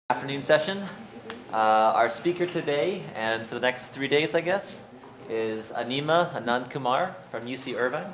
Afternoon session. Our speaker today, and for the next 3 days, I guess, is Anima Anandkumar from UC Irvine.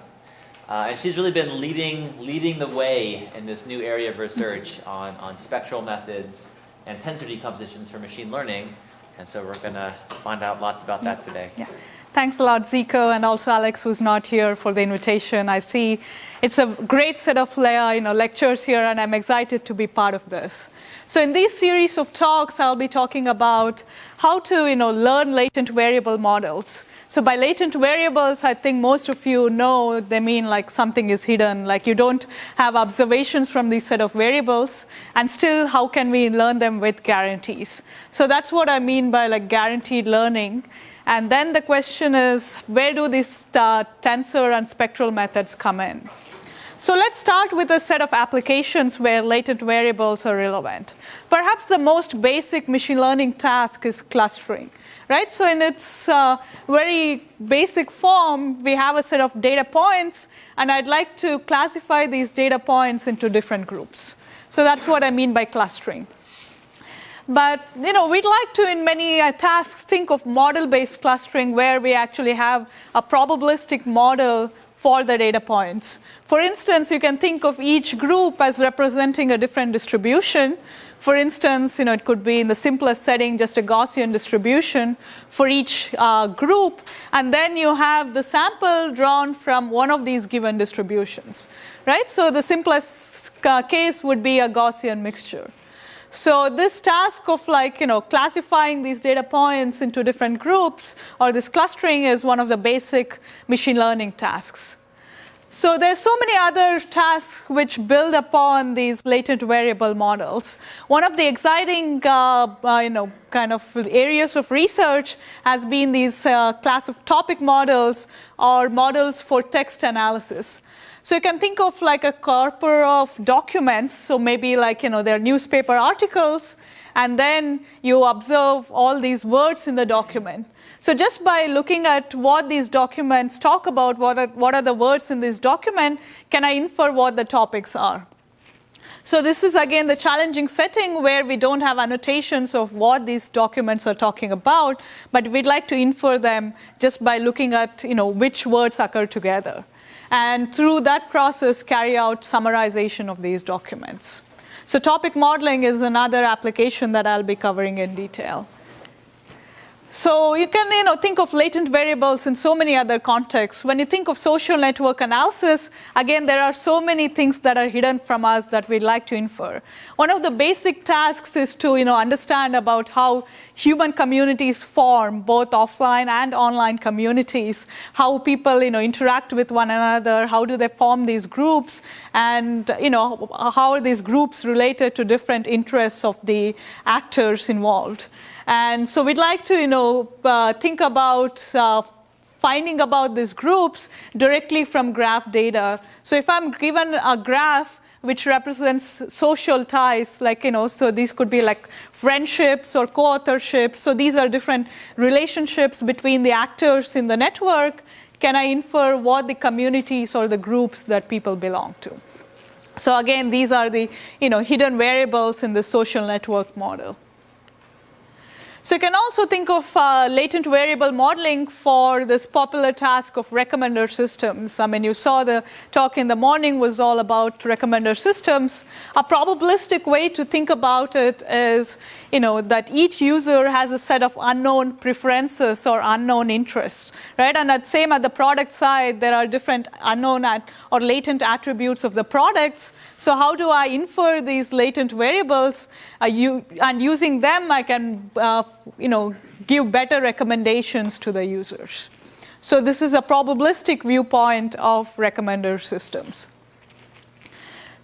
And she's really been leading the way in this new area of research on spectral methods and tensor decompositions for machine learning. And so we're going to find out lots about that today. Yeah. Thanks a lot, Zico, and also Alex, who's not here, for the invitation. I see it's a great set of lectures here, and I'm excited to be part of this. So in this series of talks, I'll be talking about how to learn latent variable models. So by latent variables, I think most of you know they mean like something is hidden, like you don't have observations from these set of variables, and still how can we learn them with guarantees? So that's what I mean by like guaranteed learning. And then the question is, where do these tensor and spectral methods come in? So let's start with a set of applications where latent variables are relevant. Perhaps the most basic machine learning task is clustering, right? So in its very basic form, we have a set of data points, and I'd like to classify these data points into different groups. So that's what I mean by clustering. But we'd like to, in many tasks, think of model-based clustering where we actually have a probabilistic model for the data points. For instance, you can think of each group as representing a different distribution. For instance, it could be in the simplest setting, just a Gaussian distribution for each group. And then you have the sample drawn from one of these given distributions, right? So the simplest case would be a Gaussian mixture. So this task of classifying these data points into different groups, or this clustering, is one of the basic machine learning tasks. So there's so many other tasks which build upon these latent variable models. One of the exciting kind of areas of research has been these class of topic models or models for text analysis. So you can think of like a corpus of documents, so maybe there are newspaper articles, and then you observe all these words in the document. So just by looking at what these documents talk about, what are the words in this document, can I infer what the topics are? So this is again the challenging setting where we don't have annotations of what these documents are talking about, but we'd like to infer them just by looking at which words occur together. And through that process, carry out summarization of these documents. So topic modeling is another application that I'll be covering in detail. So you can think of latent variables in so many other contexts. When you think of social network analysis, again, there are so many things that are hidden from us that we'd like to infer. One of the basic tasks is to understand about how human communities form, both offline and online communities, how people interact with one another, how do they form these groups, and how are these groups related to different interests of the actors involved. And so we'd like to think about finding about these groups directly from graph data. So if I'm given a graph which represents social ties, so these could be like friendships or co-authorships. So these are different relationships between the actors in the network. Can I infer what the communities or the groups that people belong to? So again, these are the hidden variables in the social network model. So you can also think of latent variable modeling for this popular task of recommender systems. I mean, you saw the talk in the morning was all about recommender systems. A probabilistic way to think about it is, that each user has a set of unknown preferences or unknown interests, right? And at the product side, there are different unknown or latent attributes of the products. So how do I infer these latent variables? And using them, I can give better recommendations to the users. So this is a probabilistic viewpoint of recommender systems.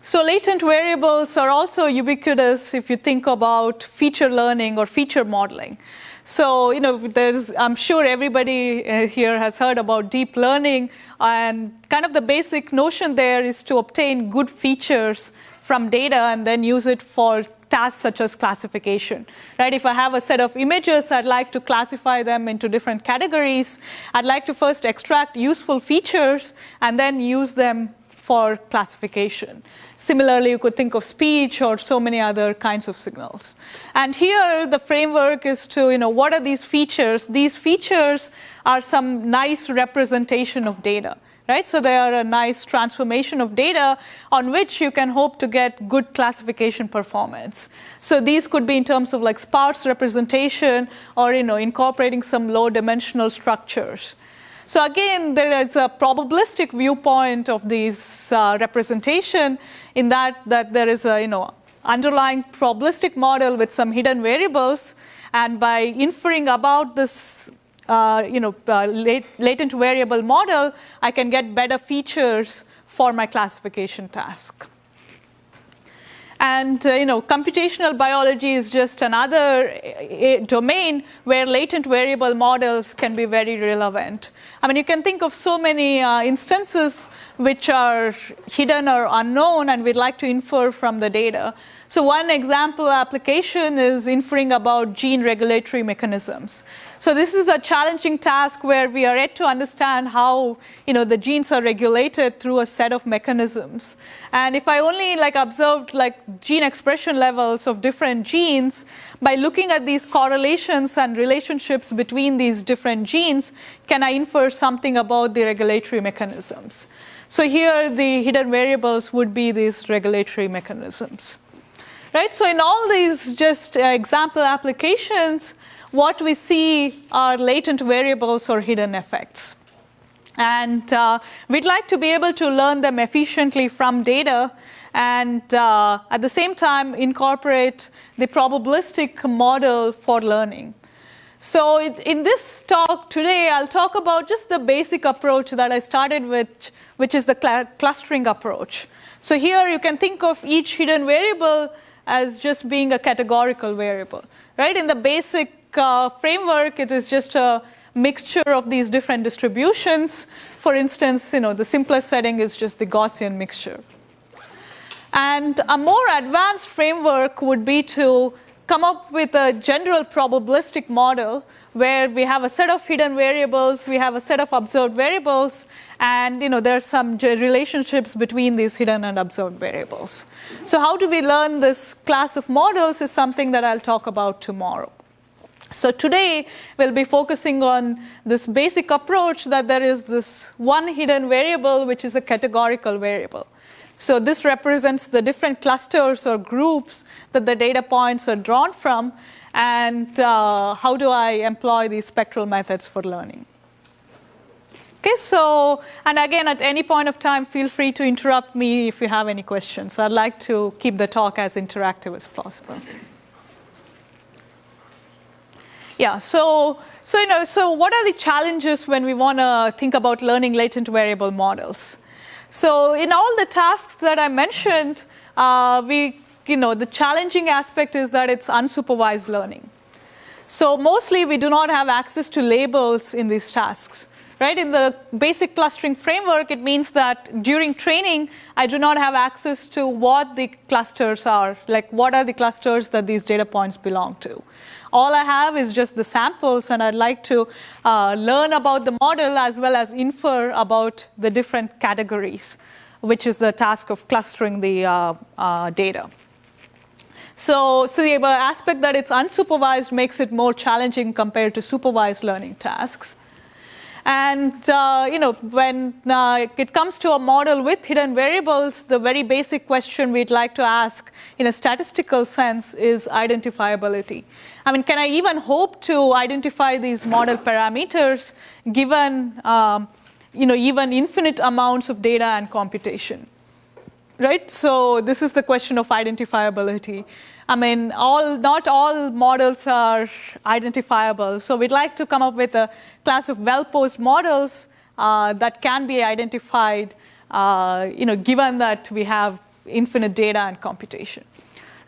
So latent variables are also ubiquitous if you think about feature learning or feature modeling. So, I'm sure everybody here has heard about deep learning, and kind of the basic notion there is to obtain good features from data and then use it for tasks such as classification, right? If I have a set of images, I'd like to classify them into different categories. I'd like to first extract useful features and then use them for classification. Similarly, you could think of speech or so many other kinds of signals. And here, the framework is to, what are these features? These features are some nice representation of data, right? So they are a nice transformation of data on which you can hope to get good classification performance. So these could be in terms of like sparse representation or, incorporating some low-dimensional structures. So again, there is a probabilistic viewpoint of these representation in that there is a underlying probabilistic model with some hidden variables, and by inferring about this latent variable model, I can get better features for my classification task. And computational biology is just another domain where latent variable models can be very relevant. I mean, you can think of so many instances which are hidden or unknown, and we'd like to infer from the data. So one example application is inferring about gene regulatory mechanisms. So this is a challenging task where we are yet to understand how the genes are regulated through a set of mechanisms. And if I only observed gene expression levels of different genes, by looking at these correlations and relationships between these different genes, can I infer something about the regulatory mechanisms? So here the hidden variables would be these regulatory mechanisms. Right? So in all these just example applications, what we see are latent variables or hidden effects. And we'd like to be able to learn them efficiently from data and at the same time incorporate the probabilistic model for learning. So in this talk today, I'll talk about just the basic approach that I started with, which is the clustering approach. So here you can think of each hidden variable as just being a categorical variable, right? In the basic framework, it is just a mixture of these different distributions. For instance, the simplest setting is just the Gaussian mixture. And a more advanced framework would be to come up with a general probabilistic model where we have a set of hidden variables, we have a set of observed variables, and there are some relationships between these hidden and observed variables. So how do we learn this class of models is something that I'll talk about tomorrow. So today we'll be focusing on this basic approach that there is this one hidden variable which is a categorical variable. So this represents the different clusters or groups that the data points are drawn from, and how do I employ these spectral methods for learning. Okay, so, and again, at any point of time, feel free to interrupt me if you have any questions. I'd like to keep the talk as interactive as possible. Yeah, so what are the challenges when we want to think about learning latent variable models? So in all the tasks that I mentioned, the challenging aspect is that it's unsupervised learning. So mostly we do not have access to labels in these tasks. Right? In the basic clustering framework, it means that during training, I do not have access to what the clusters are, like what are the clusters that these data points belong to. All I have is just the samples, and I'd like to learn about the model as well as infer about the different categories, which is the task of clustering the data. So the aspect that it's unsupervised makes it more challenging compared to supervised learning tasks. And when it comes to a model with hidden variables, the very basic question we'd like to ask in a statistical sense is identifiability. I mean, can I even hope to identify these model parameters given even infinite amounts of data and computation? Right? So this is the question of identifiability. I mean, not all models are identifiable. So we'd like to come up with a class of well-posed models that can be identified, given that we have infinite data and computation.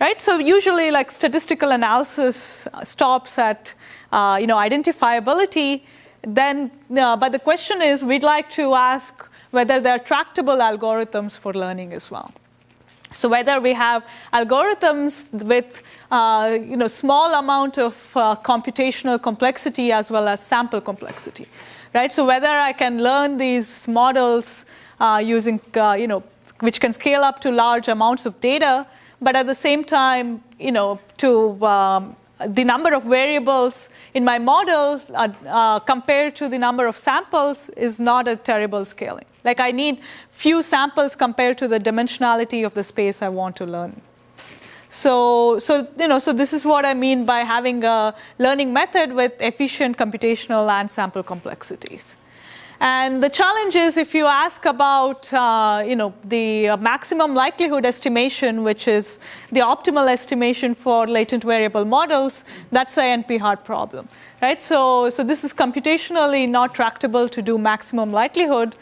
Right? So usually, statistical analysis stops at, identifiability. Then, but the question is, we'd like to ask whether there are tractable algorithms for learning as well. So whether we have algorithms with small amount of computational complexity as well as sample complexity, right? So whether I can learn these models using which can scale up to large amounts of data, but at the same time, the number of variables in my model compared to the number of samples is not a terrible scaling. Like I need few samples compared to the dimensionality of the space I want to learn. So this is what I mean by having a learning method with efficient computational and sample complexities. And the challenge is if you ask about the maximum likelihood estimation, which is the optimal estimation for latent variable models, that's a NP-hard problem, right? So this is computationally not tractable to do maximum likelihood.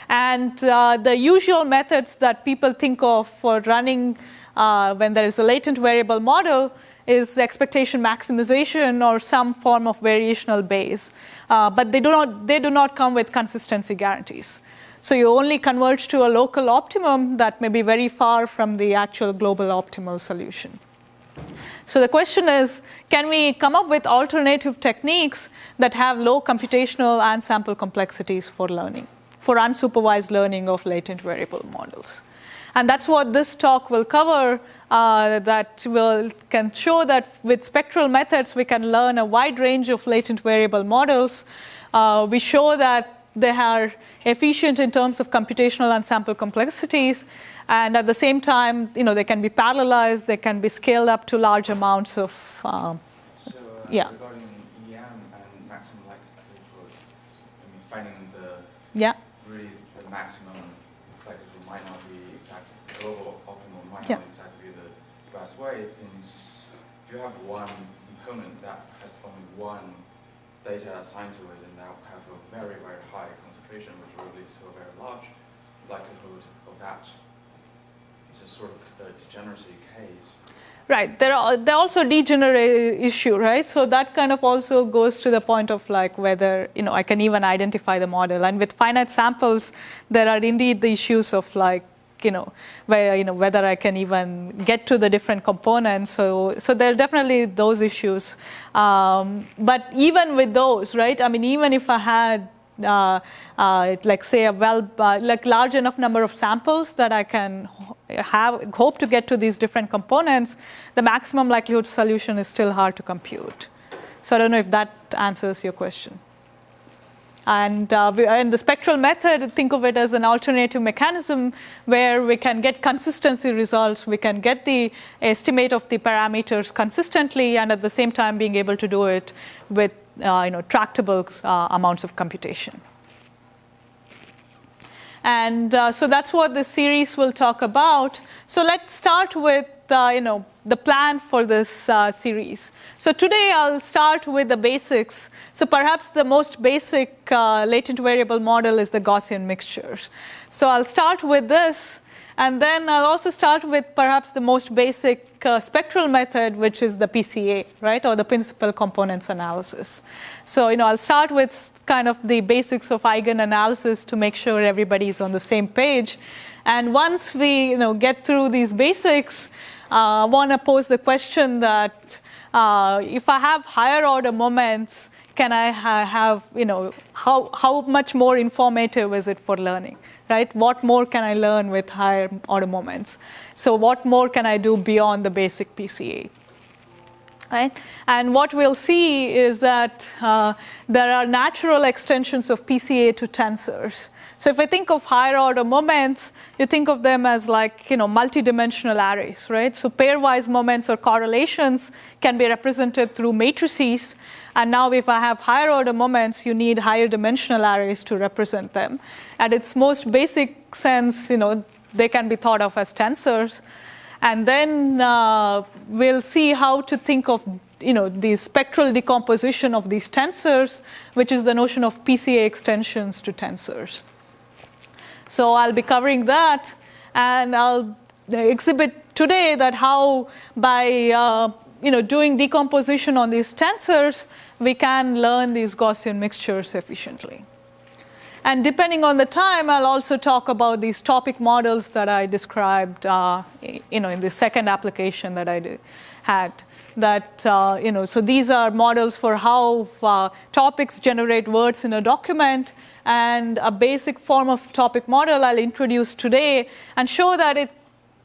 And the usual methods that people think of for running when there is a latent variable model is expectation maximization or some form of variational Bayes. But they do not come with consistency guarantees. So you only converge to a local optimum that may be very far from the actual global optimal solution. So the question is, can we come up with alternative techniques that have low computational and sample complexities for learning, for unsupervised learning of latent variable models? And that's what this talk will cover, can show that with spectral methods, we can learn a wide range of latent variable models. We show that they are efficient in terms of computational and sample complexities. And at the same time, they can be parallelized, they can be scaled up to large amounts of, regarding EM and maximum likelihood, finding the maximum likelihood might not be exactly, global optimal might not exactly be the best way. Since if you have one component that has only one data assigned to it, and that will have a very, very high concentration, which will lead to a very large likelihood of that. It's a sort of a degeneracy case. Right. There also degenerate issue, right? So that kind of also goes to the point of like whether I can even identify the model. And with finite samples, there are indeed the issues of like whether I can even get to the different components. So there are definitely those issues. But even with those, right? I mean, even if I had like say a large enough number of samples that I can hope to get to these different components, the maximum likelihood solution is still hard to compute. So I don't know if that answers your question. And in the spectral method, think of it as an alternative mechanism where we can get consistency results, we can get the estimate of the parameters consistently, and at the same time being able to do it with tractable amounts of computation. And so that's what this series will talk about. So let's start with the plan for this series. So today I'll start with the basics. So perhaps the most basic latent variable model is the Gaussian mixtures. So I'll start with this, and then I'll also start with perhaps the most basic spectral method, which is the PCA, right, or the principal components analysis. So I'll start with kind of the basics of eigenanalysis to make sure everybody's on the same page. And once we get through these basics, I want to pose the question that if I have higher order moments, can I have, how much more informative is it for learning, right? What more can I learn with higher order moments? So what more can I do beyond the basic PCA? Right? And what we'll see is that there are natural extensions of PCA to tensors. So if I think of higher order moments, you think of them as like multidimensional arrays, right? So pairwise moments or correlations can be represented through matrices. And now if I have higher order moments, you need higher dimensional arrays to represent them. At its most basic sense, they can be thought of as tensors. And then we'll see how to think of the spectral decomposition of these tensors, which is the notion of PCA extensions to tensors. So I'll be covering that, and I'll exhibit today that how by doing decomposition on these tensors, we can learn these Gaussian mixtures efficiently. And depending on the time, I'll also talk about these topic models that I described in the second application that I had. that, so these are models for how topics generate words in a document, and a basic form of topic model I'll introduce today and show that it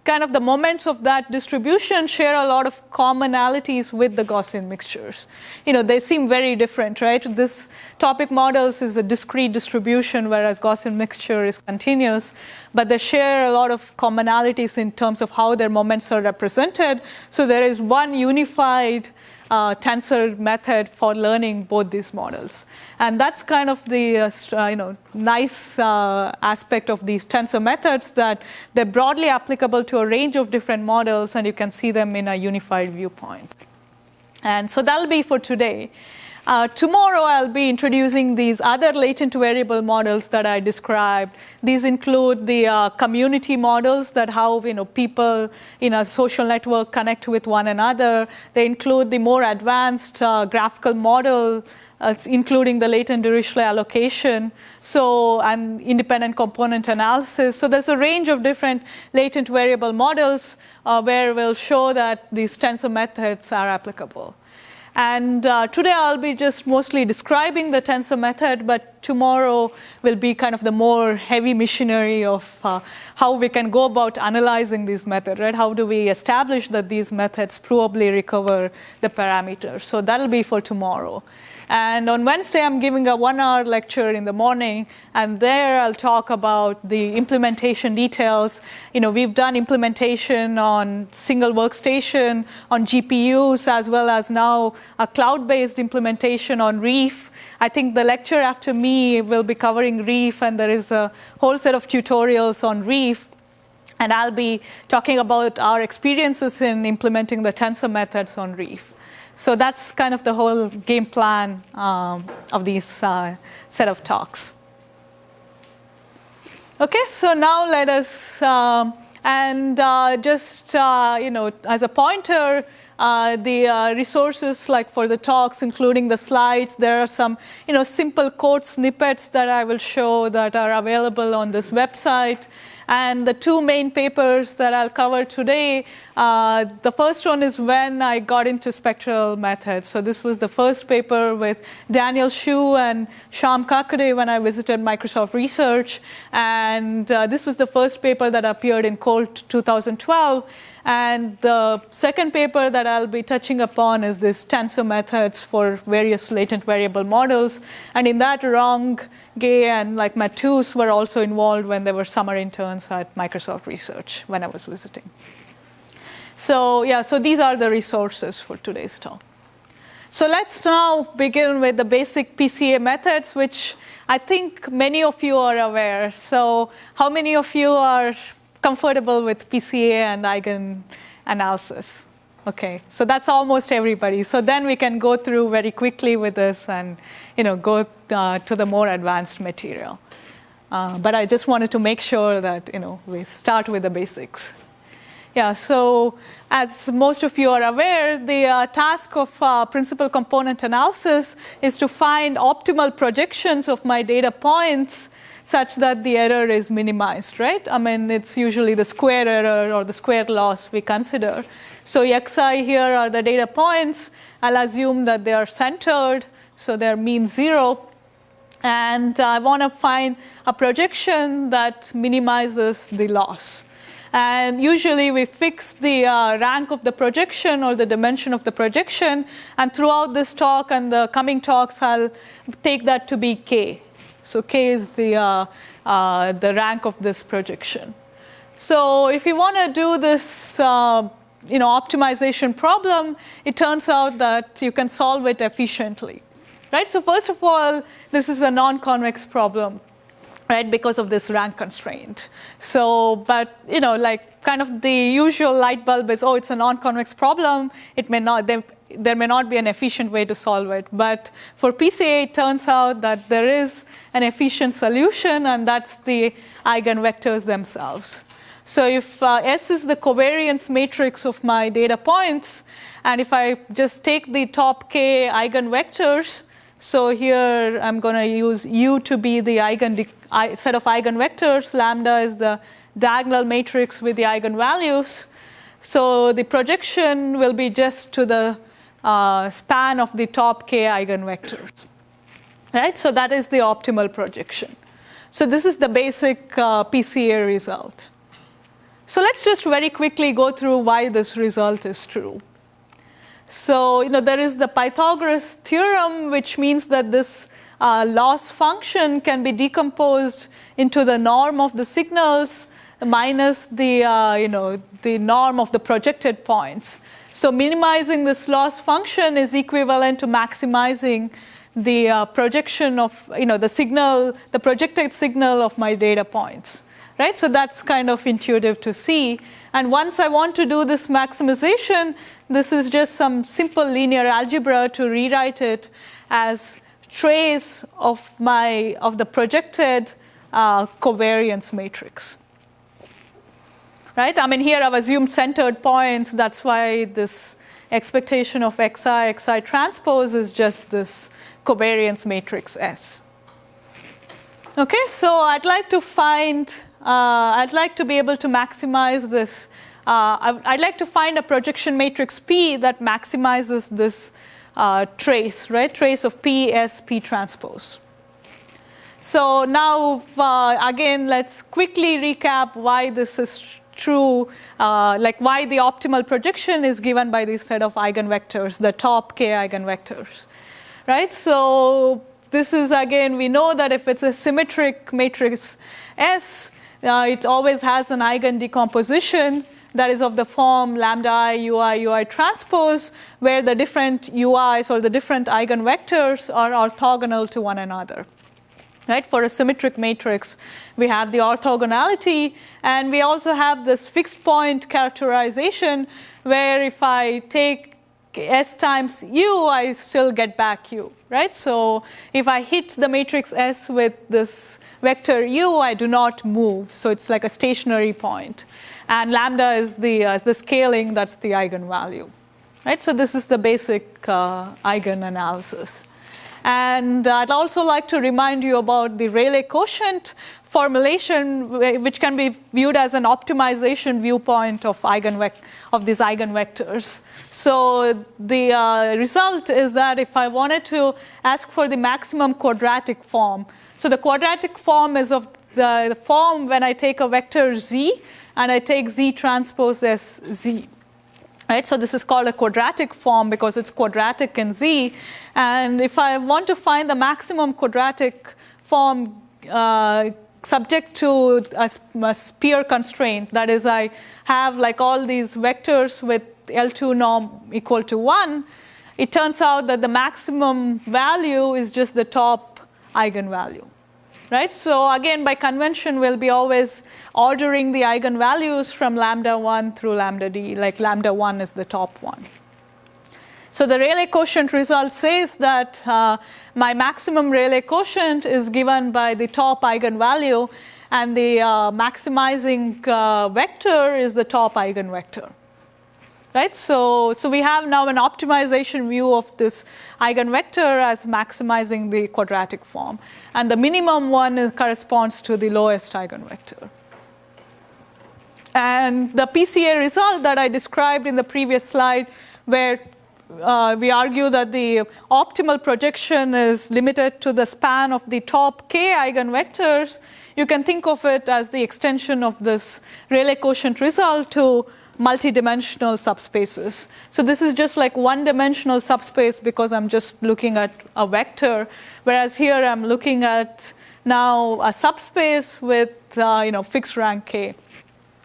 kind of the moments of that distribution share a lot of commonalities with the Gaussian mixtures. They seem very different, right? This topic models is a discrete distribution, whereas Gaussian mixture is continuous, but they share a lot of commonalities in terms of how their moments are represented. So there is one unified tensor method for learning both these models. And that's kind of the nice aspect of these tensor methods, that they're broadly applicable to a range of different models, and you can see them in a unified viewpoint. And so that'll be for today. Tomorrow I'll be introducing these other latent variable models that I described. These include the community models, that how people in a social network connect with one another. They include the more advanced graphical model, including the latent Dirichlet allocation, and independent component analysis. So there's a range of different latent variable models where we'll show that these tensor methods are applicable. And today I'll be just mostly describing the tensor method, but tomorrow will be kind of the more heavy machinery of how we can go about analyzing these methods, right? How do we establish that these methods provably recover the parameters? So that'll be for tomorrow. And on Wednesday, I'm giving a 1-hour lecture in the morning, and there I'll talk about the implementation details. We've done implementation on single workstation, on GPUs, as well as now a cloud-based implementation on Reef. I think the lecture after me will be covering Reef, and there is a whole set of tutorials on Reef. And I'll be talking about our experiences in implementing the tensor methods on Reef. So that's kind of the whole game plan of these set of talks. Okay, so now let us, just as a pointer, the resources like for the talks, including the slides, there are some simple code snippets that I will show that are available on this website. And the two main papers that I'll cover today, the first one is when I got into spectral methods. So this was the first paper with Daniel Xu and Shyam Kakade when I visited Microsoft Research. And this was the first paper that appeared in Colt 2012. And the second paper that I'll be touching upon is this tensor methods for various latent variable models. And in that, Rong, Gay, and Matus were also involved when they were summer interns at Microsoft Research when I was visiting. So these are the resources for today's talk. So let's now begin with the basic PCA methods, which I think many of you are aware. So how many of you are comfortable with PCA and eigen analysis? Okay, so that's almost everybody. So then we can go through very quickly with this and go to the more advanced material. But I just wanted to make sure that we start with the basics. Yeah, so as most of you are aware, the task of principal component analysis is to find optimal projections of my data points such that the error is minimized, right? I mean, it's usually the square error or the square loss we consider. So xi here are the data points. I'll assume that they are centered, so they're mean 0. And I want to find a projection that minimizes the loss. And usually we fix the rank of the projection or the dimension of the projection. And throughout this talk and the coming talks, I'll take that to be k. So k is the rank of this projection. So if you want to do this optimization problem, it turns out that you can solve it efficiently. Right? So first of all, this is a non-convex problem, right, because of this rank constraint. So, but kind of the usual light bulb is, it's a non-convex problem. It may not, there may not be an efficient way to solve it. But for PCA, it turns out that there is an efficient solution, and that's the eigenvectors themselves. So if S is the covariance matrix of my data points, and if I just take the top k eigenvectors, so here I'm going to use U to be the set of eigenvectors. Lambda is the diagonal matrix with the eigenvalues. So the projection will be just to the span of the top k eigenvectors. Right? So that is the optimal projection. So this is the basic PCA result. So let's just very quickly go through why this result is true. So there is the Pythagoras theorem, which means that this loss function can be decomposed into the norm of the signals minus the the norm of the projected points. So minimizing this loss function is equivalent to maximizing the projection of the signal, the projected signal of my data points. Right? So that's kind of intuitive to see. And once I want to do this maximization, this is just some simple linear algebra to rewrite it as trace of the projected covariance matrix. Right? I mean, here I've assumed centered points. That's why this expectation of xi transpose is just this covariance matrix S. Okay, so I'd like to be able to maximize this. I'd like to find a projection matrix P that maximizes this trace, right? Trace of P, S, P transpose. So now, again, let's quickly recap why this is true, like why the optimal projection is given by this set of eigenvectors, the top k eigenvectors, right? So this is, again, we know that if it's a symmetric matrix S, it always has an eigen decomposition that is of the form lambda I, ui transpose, where the different ui's or the different eigenvectors are orthogonal to one another. Right? For a symmetric matrix, we have the orthogonality, and we also have this fixed point characterization, where if I take S times U, I still get back U. Right? So if I hit the matrix S with this vector U, I do not move. So it's like a stationary point. And lambda is the scaling, that's the eigenvalue. Right? So this is the basic eigen analysis. And I'd also like to remind you about the Rayleigh quotient formulation, which can be viewed as an optimization viewpoint of these eigenvectors. So the result is that if I wanted to ask for the maximum quadratic form, so the quadratic form is of the form when I take a vector z and I take z transpose S z. Right? So this is called a quadratic form because it's quadratic in z. And if I want to find the maximum quadratic form subject to a sphere constraint, that is, I have like all these vectors with L2 norm equal to 1, it turns out that the maximum value is just the top eigenvalue. Right? So again, by convention, we'll be always ordering the eigenvalues from lambda 1 through lambda d, like lambda 1 is the top one. So the Rayleigh quotient result says that my maximum Rayleigh quotient is given by the top eigenvalue, and the maximizing vector is the top eigenvector. Right? So we have now an optimization view of this eigenvector as maximizing the quadratic form. And the minimum one corresponds to the lowest eigenvector. And the PCA result that I described in the previous slide, where we argue that the optimal projection is limited to the span of the top k eigenvectors, you can think of it as the extension of this Rayleigh quotient result to multidimensional subspaces. So this is just like one-dimensional subspace because I'm just looking at a vector, whereas here I'm looking at now a subspace with fixed rank k.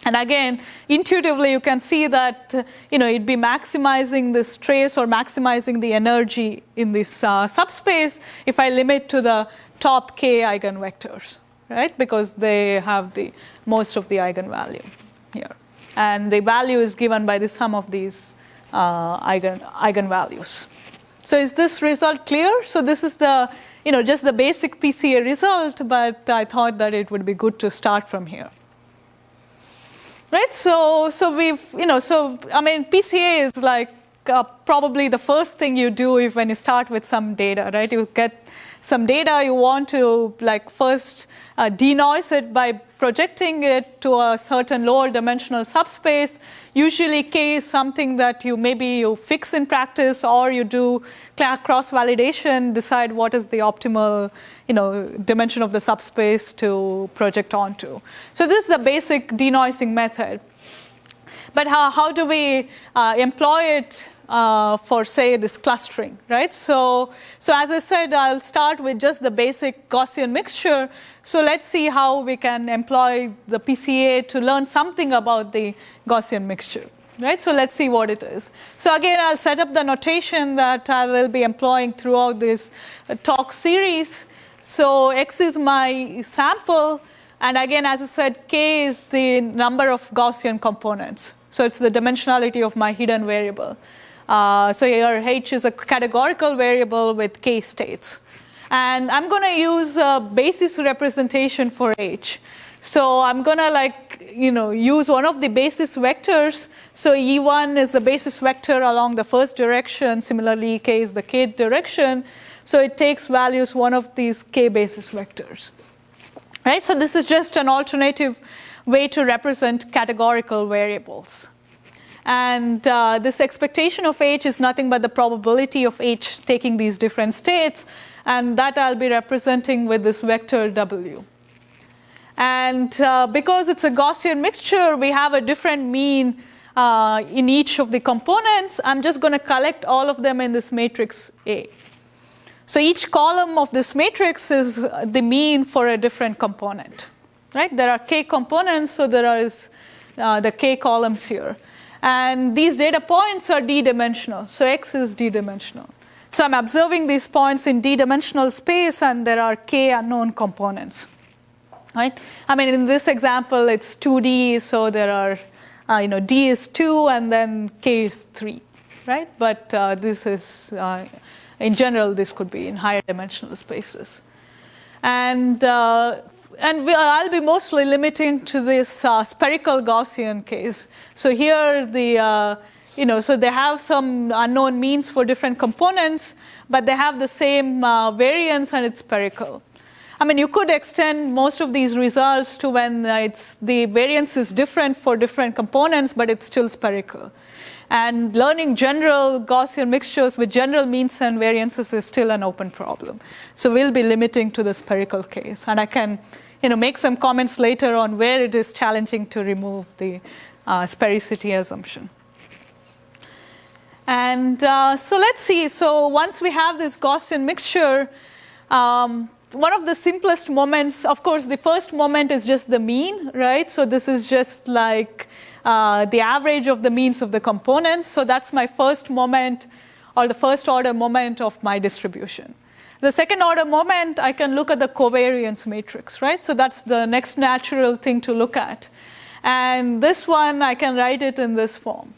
And again, intuitively, you can see that it'd be maximizing this trace or maximizing the energy in this subspace if I limit to the top k eigenvectors, right? Because they have the most of the eigenvalue here. And the value is given by the sum of these eigenvalues. So is this result clear? So this is the, just the basic PCA result, but I thought that it would be good to start from here. Right? So we've, PCA is like probably the first thing you do when you start with some data, right? You get some data, you want to first denoise it by projecting it to a certain lower dimensional subspace. Usually K is something that maybe you fix in practice, or you do cross-validation, decide what is the optimal dimension of the subspace to project onto. So this is the basic denoising method. But how do we employ it for, say, this clustering, right? So as I said, I'll start with just the basic Gaussian mixture. So let's see how we can employ the PCA to learn something about the Gaussian mixture, right? So let's see what it is. So again, I'll set up the notation that I will be employing throughout this talk series. So X is my sample. And again, as I said, K is the number of Gaussian components. So it's the dimensionality of my hidden variable. So here H is a categorical variable with K states. And I'm going to use a basis representation for H. So I'm going to use one of the basis vectors. So E1 is the basis vector along the first direction. Similarly, K is the kth direction. So it takes values one of these K basis vectors. Right? So this is just an alternative way to represent categorical variables. And this expectation of H is nothing but the probability of H taking these different states, and that I'll be representing with this vector W. And because it's a Gaussian mixture, we have a different mean in each of the components. I'm just going to collect all of them in this matrix A. So each column of this matrix is the mean for a different component. Right? There are K components, so there is the K columns here. And these data points are d-dimensional, so X is d-dimensional. So I'm observing these points in d-dimensional space, and there are K unknown components. Right? I mean, in this example, it's 2D, so there are, D is 2, and then K is 3. Right? But this is, in general, this could be in higher dimensional spaces. And I'll be mostly limiting to this spherical Gaussian case. So here so they have some unknown means for different components, but they have the same variance, and it's spherical. I mean, you could extend most of these results to when the variance is different for different components, but it's still spherical. And learning general Gaussian mixtures with general means and variances is still an open problem. So we'll be limiting to the spherical case. And I can make some comments later on where it is challenging to remove the sphericity assumption. And so let's see. So once we have this Gaussian mixture, one of the simplest moments, of course, the first moment is just the mean, right? So this is just like the average of the means of the components. So that's my first moment, or the first order moment of my distribution. The second order moment, I can look at the covariance matrix, right? So that's the next natural thing to look at. And this one, I can write it in this form.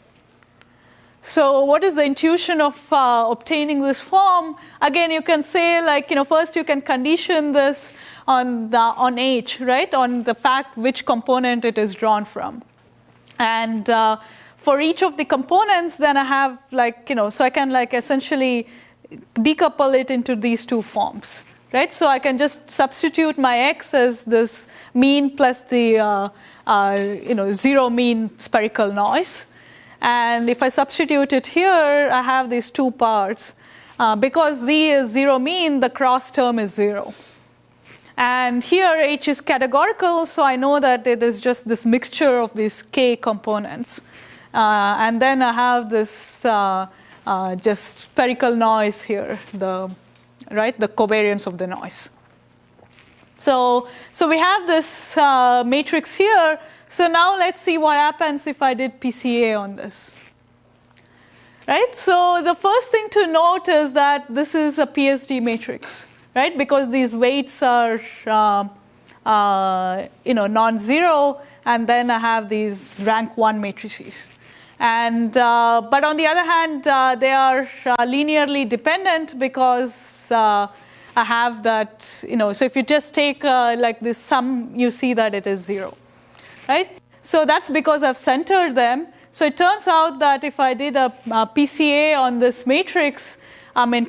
So what is the intuition of obtaining this form? Again, you can say, first you can condition this on H, right? On the fact which component it is drawn from. And for each of the components, then I have so I can essentially decouple it into these two forms, right? So I can just substitute my X as this mean plus the zero mean spherical noise. And if I substitute it here, I have these two parts. Because Z is zero mean, the cross term is 0. And here H is categorical, so I know that it is just this mixture of these K components. And then I have this just spherical noise here, the covariance of the noise. So we have this matrix here. So now let's see what happens if I did PCA on this. Right? So the first thing to note is that this is a PSD matrix, right? Because these weights are non-zero, and then I have these rank 1 matrices. And but on the other hand, they are linearly dependent because I have that, so if you just take this sum, you see that it is 0. Right? So that's because I've centered them. So it turns out that if I did a PCA on this matrix,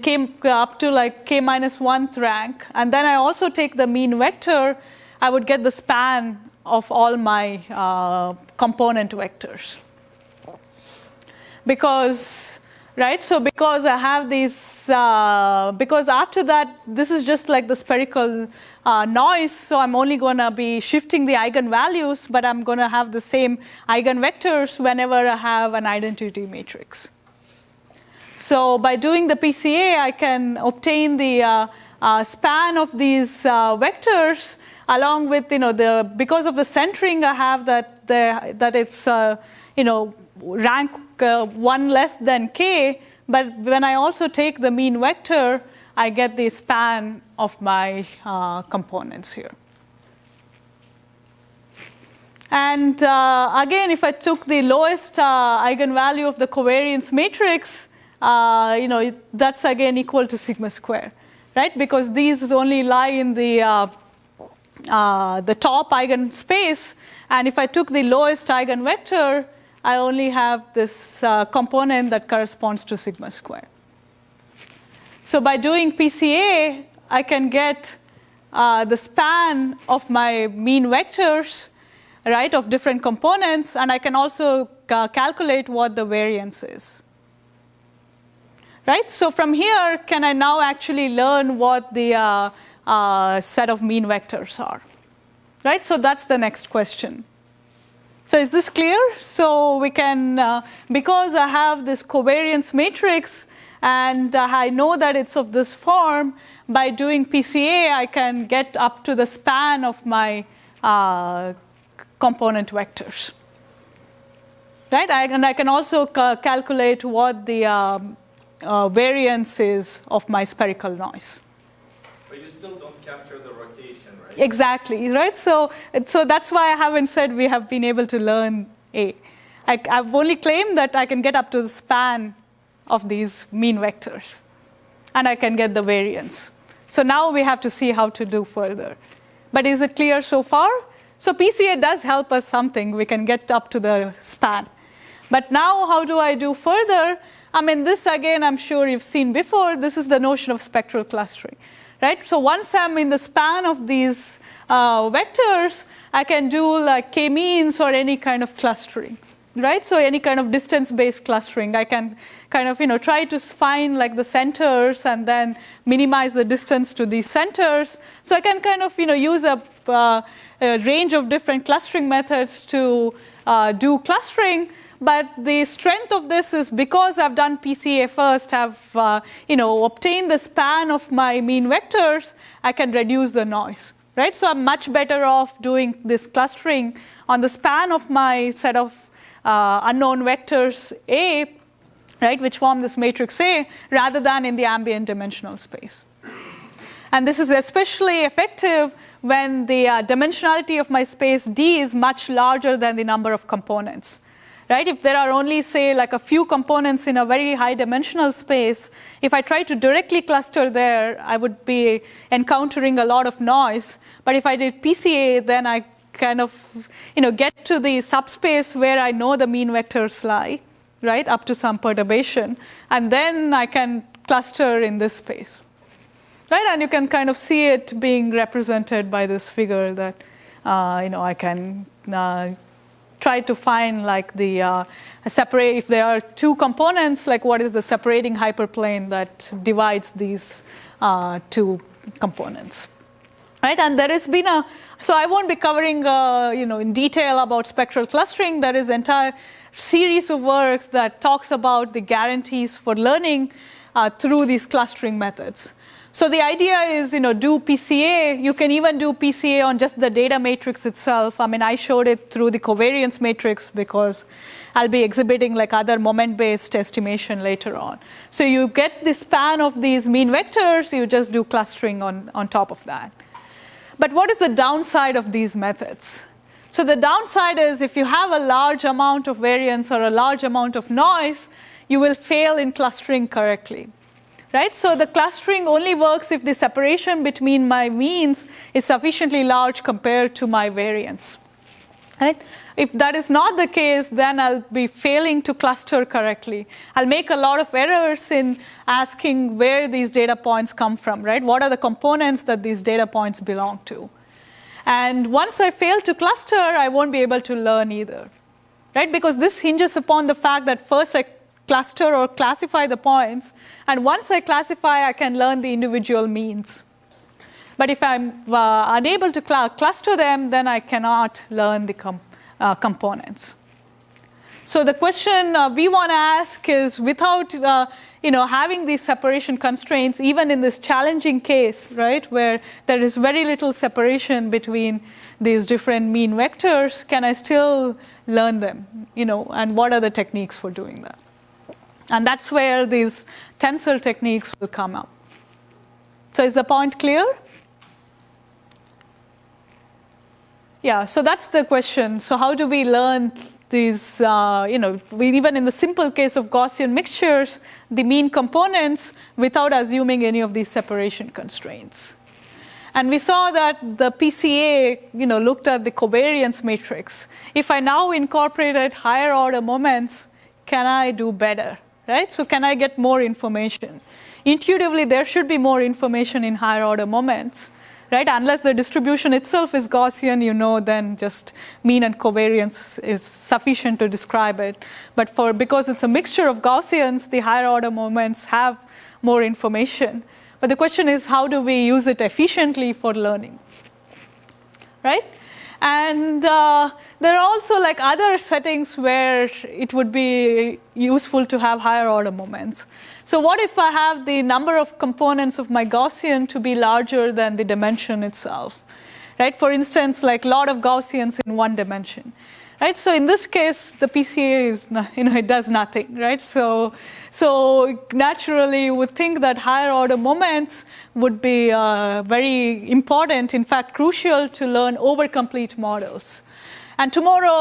came up to like k minus 1th rank, and then I also take the mean vector, I would get the span of all my component vectors. Because I have these, because after that, this is just like the spherical noise, so I'm only going to be shifting the eigenvalues, but I'm going to have the same eigenvectors whenever I have an identity matrix. So by doing the PCA, I can obtain the span of these vectors along with, because of the centering I have that it's, rank 1 less than k, but when I also take the mean vector, I get the span of my components here. And again, if I took the lowest eigenvalue of the covariance matrix, that's again equal to sigma square, right? Because these only lie in the top eigenspace, and if I took the lowest eigenvector, I only have this component that corresponds to sigma square. So by doing PCA, I can get the span of my mean vectors, right, of different components, and I can also calculate what the variance is. Right? So from here, can I now actually learn what the set of mean vectors are? Right? So that's the next question. So is this clear? So we can, because I have this covariance matrix, and I know that it's of this form, by doing PCA, I can get up to the span of my component vectors. Right? And I can also calculate what the variance is of my spherical noise. But you still don't capture the rotation, right? Exactly, right? So that's why I haven't said we have been able to learn A. I've only claimed that I can get up to the span of these mean vectors, and I can get the variance. So now we have to see how to do further. But is it clear so far? So PCA does help us something. We can get up to the span. But now how do I do further? This again, I'm sure you've seen before. This is the notion of spectral clustering, right? So once I'm in the span of these vectors, I can do like k-means or any kind of clustering, right? So any kind of distance-based clustering. I can kind of, try to find like the centers and then minimize the distance to these centers. So I can kind of, use a range of different clustering methods to do clustering. But the strength of this is because I've done PCA first, I've obtained the span of my mean vectors, I can reduce the noise, right? So I'm much better off doing this clustering on the span of my set of unknown vectors A, right, which form this matrix A, rather than in the ambient dimensional space. And this is especially effective when the dimensionality of my space D is much larger than the number of components. Right? If there are only, say, like a few components in a very high dimensional space, if I try to directly cluster there, I would be encountering a lot of noise. But if I did PCA, then I kind of, get to the subspace where I know the mean vectors lie, right, up to some perturbation, and then I can cluster in this space, right? And you can kind of see it being represented by this figure that, I can try to find like the separate, if there are two components, like what is the separating hyperplane that divides these two components, right? And there has been so I won't be covering in detail about spectral clustering. There is an entire series of works that talks about the guarantees for learning through these clustering methods. So the idea is, do PCA. You can even do PCA on just the data matrix itself. I showed it through the covariance matrix because I'll be exhibiting like other moment-based estimation later on. So you get the span of these mean vectors, you just do clustering on top of that. But what is the downside of these methods? So the downside is if you have a large amount of variance or a large amount of noise, you will fail in clustering correctly. Right? So the clustering only works if the separation between my means is sufficiently large compared to my variance. Right? If that is not the case, then I'll be failing to cluster correctly. I'll make a lot of errors in asking where these data points come from, right? What are the components that these data points belong to? And once I fail to cluster, I won't be able to learn either, right? Because this hinges upon the fact that first I cluster or classify the points, and once I classify, I can learn the individual means. But if I'm unable to cluster them, then I cannot learn the components. So the question we want to ask is, without having these separation constraints, even in this challenging case, right, where there is very little separation between these different mean vectors, can I still learn them? And what are the techniques for doing that? And that's where these tensor techniques will come up. So is the point clear? Yeah, so that's the question. So how do we learn these, even in the simple case of Gaussian mixtures, the mean components without assuming any of these separation constraints? And we saw that the PCA, looked at the covariance matrix. If I now incorporated higher order moments, can I do better, right? So can I get more information? Intuitively, there should be more information in higher order moments. Right? Unless the distribution itself is Gaussian, then just mean and covariance is sufficient to describe it. But because it's a mixture of Gaussians, the higher order moments have more information. But the question is, how do we use it efficiently for learning? Right? And there are also other settings where it would be useful to have higher order moments. So what if I have the number of components of my Gaussian to be larger than the dimension itself? Right? For instance, a lot of Gaussians in one dimension. Right? So in this case, the PCA is, it does nothing. Right? So naturally, you would think that higher order moments would be very important, in fact, crucial to learn over-complete models. And tomorrow,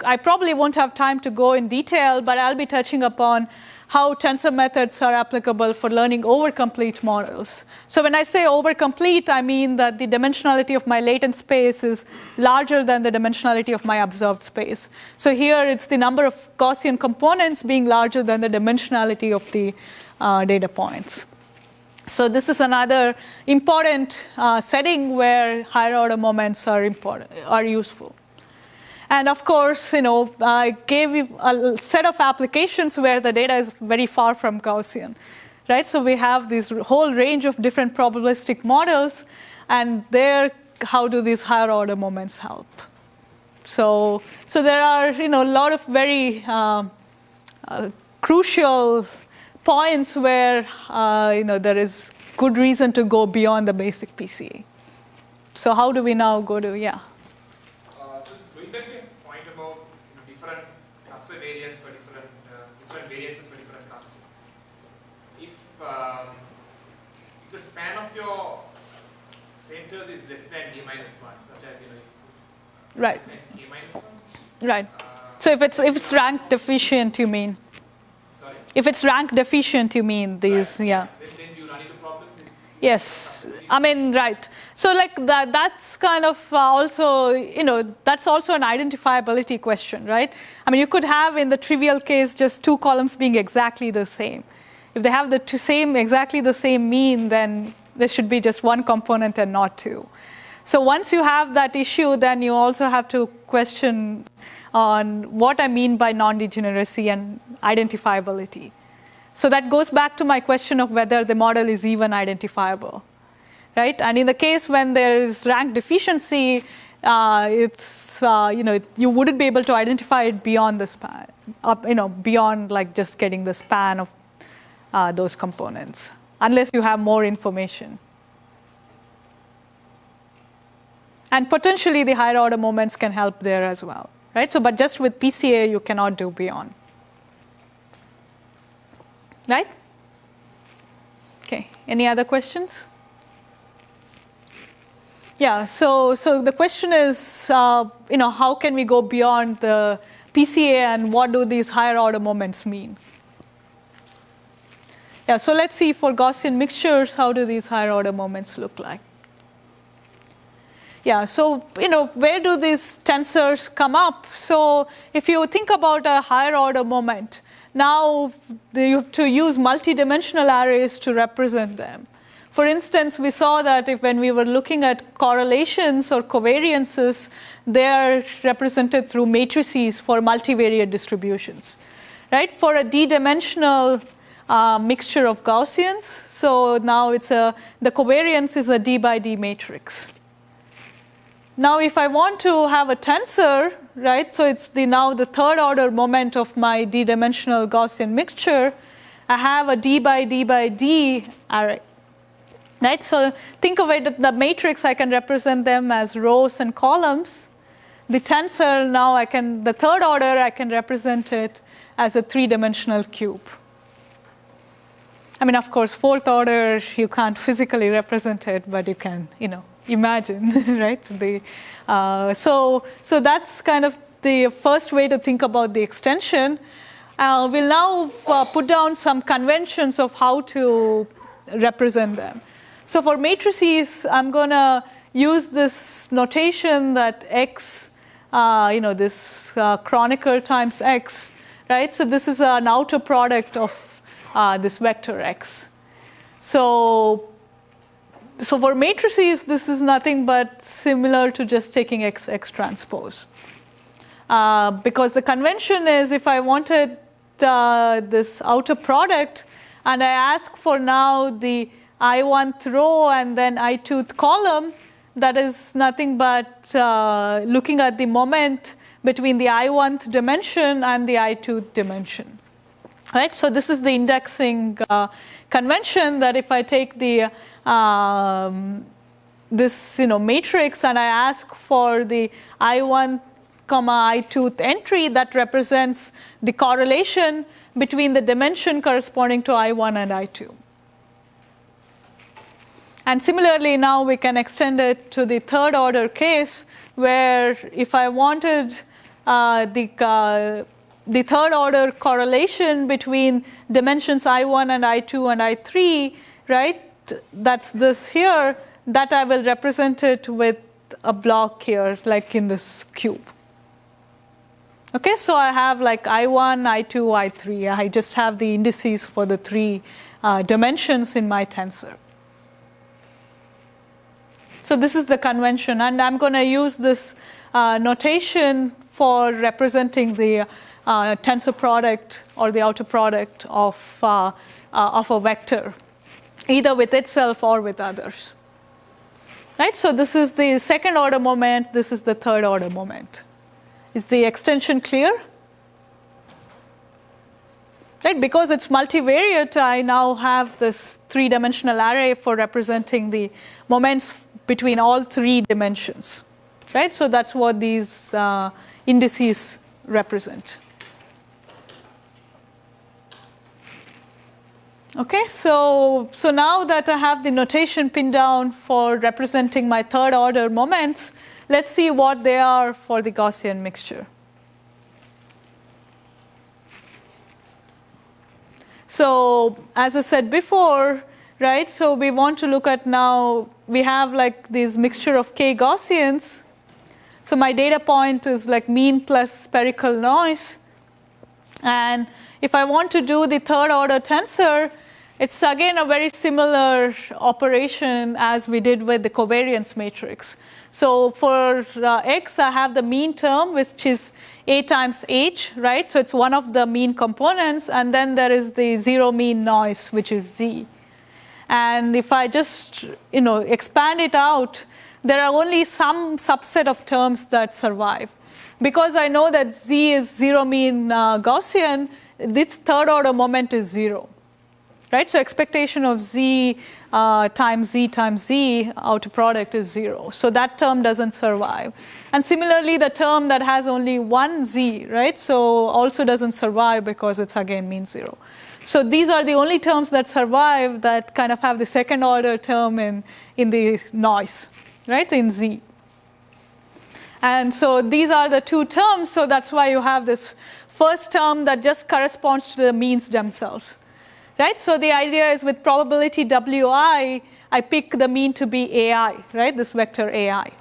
I probably won't have time to go in detail, but I'll be touching upon how tensor methods are applicable for learning over-complete models. So when I say over-complete, I mean that the dimensionality of my latent space is larger than the dimensionality of my observed space. So here it's the number of Gaussian components being larger than the dimensionality of the data points. So this is another important setting where higher order moments are useful. And of course, I gave you a set of applications where the data is very far from Gaussian, right? So we have this whole range of different probabilistic models, and there, how do these higher order moments help? So there are, a lot of very crucial points where, there is good reason to go beyond the basic PCA. So how do we now go to, yeah? If the span of your centers is less than k minus 1, such as right. Less than k minus 1. Right. So if it's rank deficient, you mean? Sorry? If it's rank deficient, you mean these, right. yeah. Then you run into problems? Yes. Right. So that's kind of also, that's also an identifiability question, right? You could have in the trivial case just two columns being exactly the same. If they have exactly the same mean, then there should be just one component and not two. So once you have that issue, then you also have to question on what I mean by non-degeneracy and identifiability. So that goes back to my question of whether the model is even identifiable, right? And in the case when there is rank deficiency, it's you wouldn't be able to identify it beyond the span, beyond just getting the span of those components, unless you have more information. And potentially the higher order moments can help there as well, right? So, but just with PCA, you cannot do beyond. Right? Okay, any other questions? Yeah, so the question is, how can we go beyond the PCA and what do these higher order moments mean? Yeah, so let's see for Gaussian mixtures, how do these higher order moments look like? Yeah, so, where do these tensors come up? So if you think about a higher order moment, now you have to use multidimensional arrays to represent them. For instance, we saw that when we were looking at correlations or covariances, they are represented through matrices for multivariate distributions, right? For a d-dimensional mixture of Gaussians, so now the covariance is a d by d matrix. Now, if I want to have a tensor, right, so it's now the third order moment of my d-dimensional Gaussian mixture, I have a d by d by d array. Right? So think of it that the matrix, I can represent them as rows and columns. The tensor, now the third order, I can represent it as a three-dimensional cube. I mean, of course, fourth order, you can't physically represent it, but you can, imagine, right? So that's kind of the first way to think about the extension. We'll now put down some conventions of how to represent them. So for matrices, I'm going to use this notation that x, this chronicle times x, right? So this is an outer product of this vector x. So for matrices, this is nothing but similar to just taking x transpose. Because the convention is if I wanted this outer product and I ask for now the I1th row and then I2th column, that is nothing but looking at the moment between the I1th dimension and the I2th dimension. Right? So this is the indexing convention that if I take the this matrix and I ask for the I1, I2th entry, that represents the correlation between the dimension corresponding to I1 and I2. And similarly, now we can extend it to the third order case where if I wanted the third order correlation between dimensions I1 and I2 and I3, right? That's this here, that I will represent it with a block here, like in this cube. Okay, so I have like I1, I2, I3. I just have the indices for the three dimensions in my tensor. So this is the convention, and I'm going to use this notation for representing the tensor product or the outer product of a vector, either with itself or with others. Right? So this is the second order moment. This is the third order moment. Is the extension clear? Right? Because it's multivariate, I now have this three-dimensional array for representing the moments between all three dimensions. Right? So that's what these indices represent. Okay, so now that I have the notation pinned down for representing my third order moments, let's see what they are for the Gaussian mixture. So as I said before, right, so we want to look at now, we have like this mixture of k Gaussians. So my data point is like mean plus spherical noise. And if I want to do the third order tensor, it's again a very similar operation as we did with the covariance matrix. So for x, I have the mean term, which is a times h, right? So it's one of the mean components, and then there is the zero mean noise, which is z. And if I just expand it out, there are only some subset of terms that survive. Because I know that z is zero mean Gaussian, this third order moment is zero. Right? So expectation of z times z outer product is zero. So that term doesn't survive. And similarly, the term that has only one z, right? So also doesn't survive because it's again mean zero. So these are the only terms that survive that kind of have the second order term in the noise, right? In z. And so these are the two terms. So that's why you have this first term that just corresponds to the means themselves. Right? So the idea is with probability wi, I pick the mean to be ai, right? This vector ai.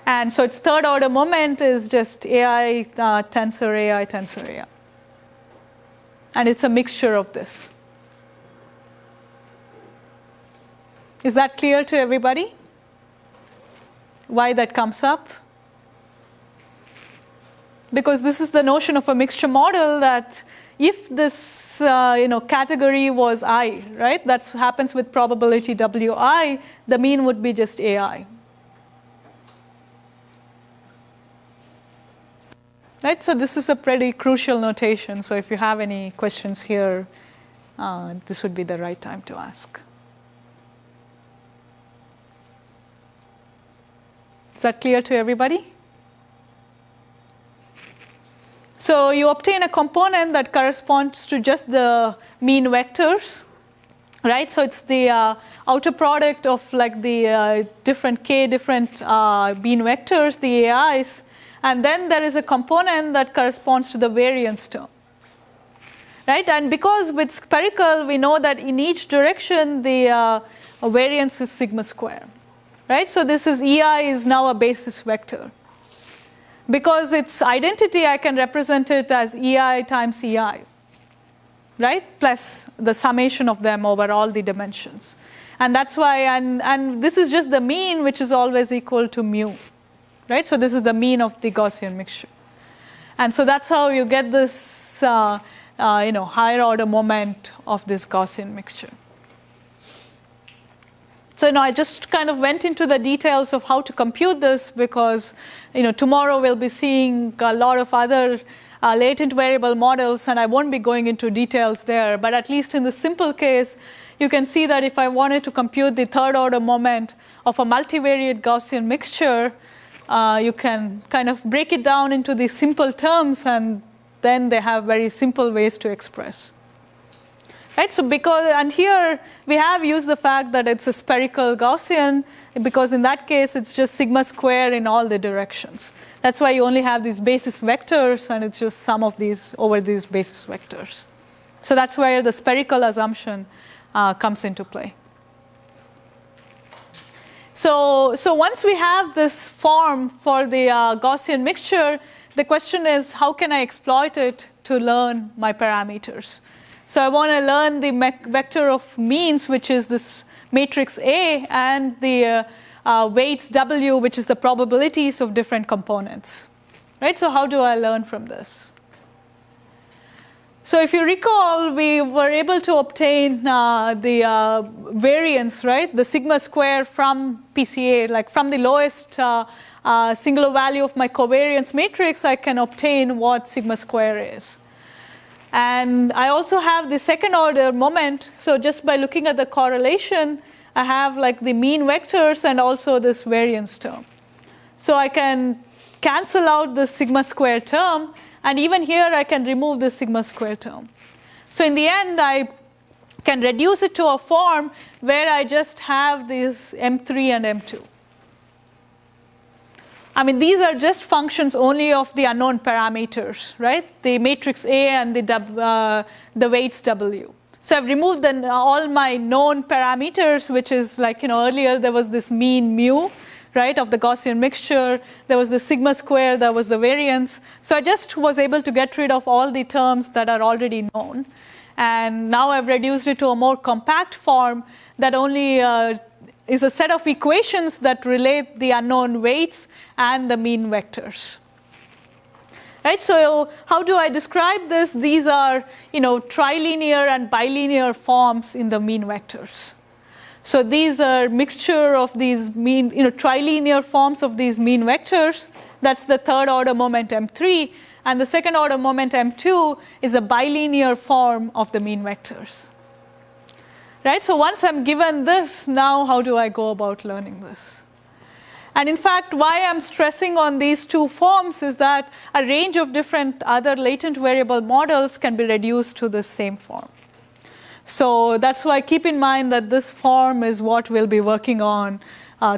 And so its third order moment is just AI, tensor, AI, tensor, AI. And it's a mixture of this. Is that clear to everybody? Why that comes up? Because this is the notion of a mixture model that if this category was I, right? That happens with probability Wi, the mean would be just AI. Right, so this is a pretty crucial notation. So if you have any questions here, this would be the right time to ask. Is that clear to everybody? So you obtain a component that corresponds to just the mean vectors, right? So it's the outer product of like the different mean vectors, the AIs. And then there is a component that corresponds to the variance term, right? And because with spherical, we know that in each direction, the variance is sigma square, right? So this is EI is now a basis vector. Because its identity, I can represent it as EI times EI, right? Plus the summation of them over all the dimensions. And that's why, and this is just the mean, which is always equal to mu. Right? So this is the mean of the Gaussian mixture. And so that's how you get this higher order moment of this Gaussian mixture. So I just kind of went into the details of how to compute this because tomorrow we'll be seeing a lot of other latent variable models, and I won't be going into details there. But at least in the simple case, you can see that if I wanted to compute the third order moment of a multivariate Gaussian mixture, you can kind of break it down into these simple terms, and then they have very simple ways to express. Right? So and here we have used the fact that it's a spherical Gaussian, because in that case it's just sigma square in all the directions. That's why you only have these basis vectors, and it's just sum of these over these basis vectors. So that's where the spherical assumption comes into play. So once we have this form for the Gaussian mixture, the question is, how can I exploit it to learn my parameters? So I want to learn the vector of means, which is this matrix A, and the weights W, which is the probabilities of different components. Right? So how do I learn from this? So if you recall, we were able to obtain the variance, right? The sigma square from PCA, like from the lowest singular value of my covariance matrix, I can obtain what sigma square is. And I also have the second order moment. So just by looking at the correlation, I have like the mean vectors and also this variance term. So I can cancel out the sigma square term. And even here, I can remove the sigma square term. So in the end, I can reduce it to a form where I just have these M3 and M2. I mean, these are just functions only of the unknown parameters, right? The matrix A and the weights W. So I've removed all my known parameters, which is like, earlier there was this mean mu, right, of the Gaussian mixture. There was the sigma square, there was the variance. So I just was able to get rid of all the terms that are already known. And now I've reduced it to a more compact form that only is a set of equations that relate the unknown weights and the mean vectors. Right, so how do I describe this? These are, trilinear and bilinear forms in the mean vectors. So these are mixture of these trilinear forms of these mean vectors. That's the third order moment M3. And the second order moment M2 is a bilinear form of the mean vectors. Right? So once I'm given this, now how do I go about learning this? And in fact, why I'm stressing on these two forms is that a range of different other latent variable models can be reduced to the same form. So that's why keep in mind that this form is what we'll be working on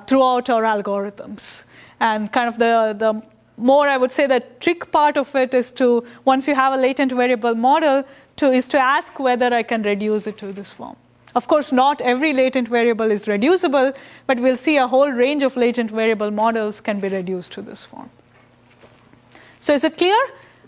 throughout our algorithms. And kind of the more, I would say, the trick part of it is to, once you have a latent variable model, is to ask whether I can reduce it to this form. Of course, not every latent variable is reducible, but we'll see a whole range of latent variable models can be reduced to this form. So is it clear?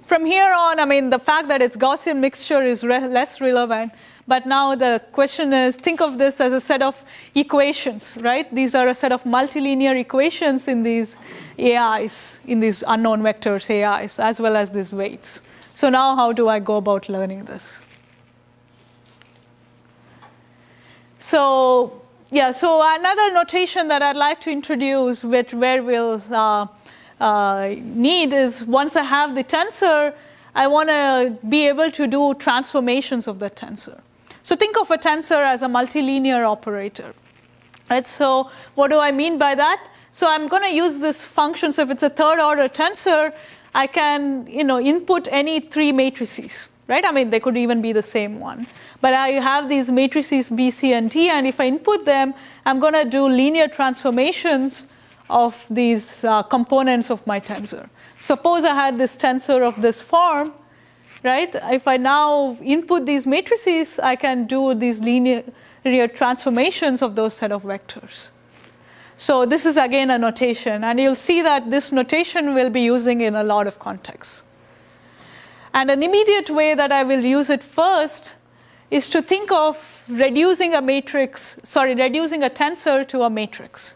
From here on, I mean, the fact that it's Gaussian mixture is less relevant, but now the question is, think of this as a set of equations, right? These are a set of multilinear equations in these AIs, in these unknown vectors AIs, as well as these weights. So now how do I go about learning this? So yeah, so another notation that I'd like to introduce, where we'll need is, once I have the tensor, I want to be able to do transformations of the tensor. So think of a tensor as a multilinear operator, right? So what do I mean by that? So I'm going to use this function. So if it's a third order tensor, I can input any three matrices, right? I mean, they could even be the same one. But I have these matrices B, C, and T, and if I input them, I'm going to do linear transformations of these components of my tensor. Suppose I had this tensor of this form, right? If I now input these matrices, I can do these linear transformations of those set of vectors. So this is again a notation, and you'll see that this notation we'll be using in a lot of contexts. And an immediate way that I will use it first is to think of reducing a tensor to a matrix.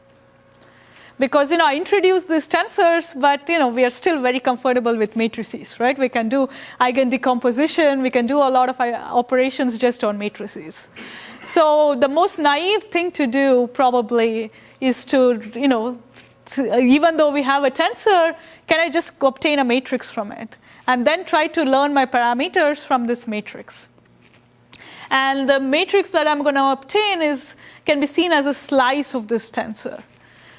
Because I introduced these tensors, but we are still very comfortable with matrices, right? We can do eigen decomposition, we can do a lot of operations just on matrices. So the most naive thing to do probably is to, even though we have a tensor, can I just obtain a matrix from it? And then try to learn my parameters from this matrix. And the matrix that I'm going to obtain can be seen as a slice of this tensor.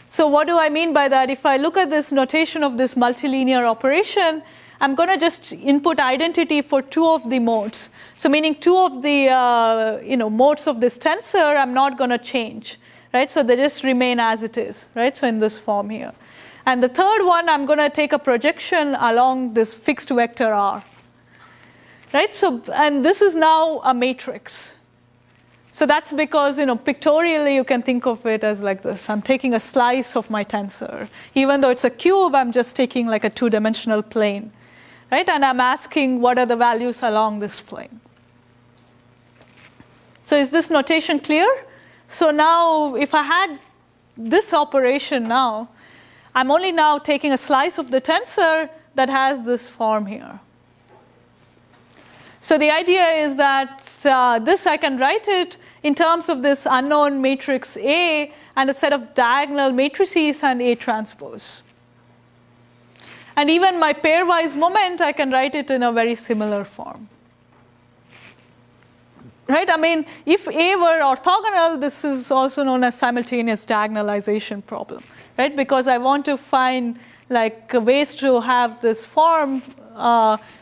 So what do I mean by that? If I look at this notation of this multilinear operation, I'm going to just input identity for two of the modes. So meaning two of the modes of this tensor, I'm not going to change, right? So they just remain as it is, right? So in this form here. And the third one, I'm going to take a projection along this fixed vector R, right? So, and this is now a matrix. So that's because, pictorially you can think of it as like this. I'm taking a slice of my tensor. Even though it's a cube, I'm just taking like a two-dimensional plane, right? And I'm asking what are the values along this plane. So is this notation clear? So now if I had this operation now, I'm only now taking a slice of the tensor that has this form here. So the idea is that this I can write it in terms of this unknown matrix A and a set of diagonal matrices and A transpose. And even my pairwise moment, I can write it in a very similar form. Right? I mean, if A were orthogonal, this is also known as simultaneous diagonalization problem, right? Because I want to find ways to have this form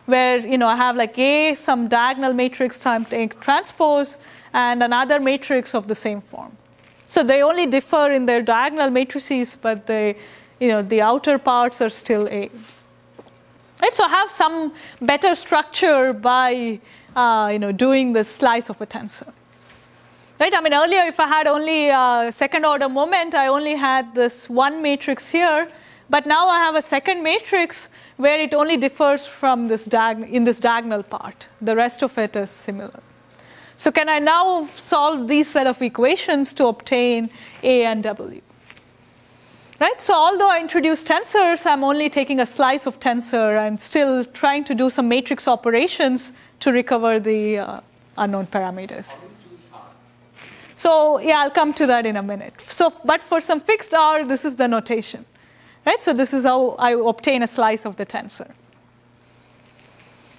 where I have A, some diagonal matrix times A transpose, and another matrix of the same form. So they only differ in their diagonal matrices, but the outer parts are still A. Right? So I have some better structure by doing this slice of a tensor. Right? I mean, earlier if I had only a second order moment, I only had this one matrix here. But now I have a second matrix where it only differs from this in this diagonal part. The rest of it is similar. So can I now solve these set of equations to obtain A and W? Right? So although I introduce tensors, I'm only taking a slice of tensor and still trying to do some matrix operations to recover the unknown parameters. So yeah, I'll come to that in a minute. So, but for some fixed R, this is the notation. Right? So this is how I obtain a slice of the tensor.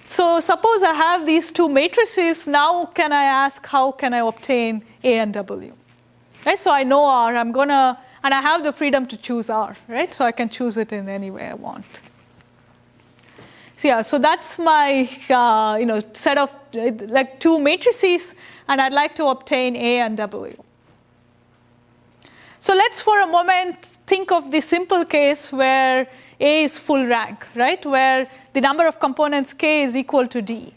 So suppose I have these two matrices. Now can I ask how can I obtain A and W? Right? So I know R. And I have the freedom to choose R. Right? So I can choose it in any way I want. So yeah, so that's my set of two matrices, and I'd like to obtain A and W. So let's for a moment think of the simple case where A is full rank, right? Where the number of components K is equal to D.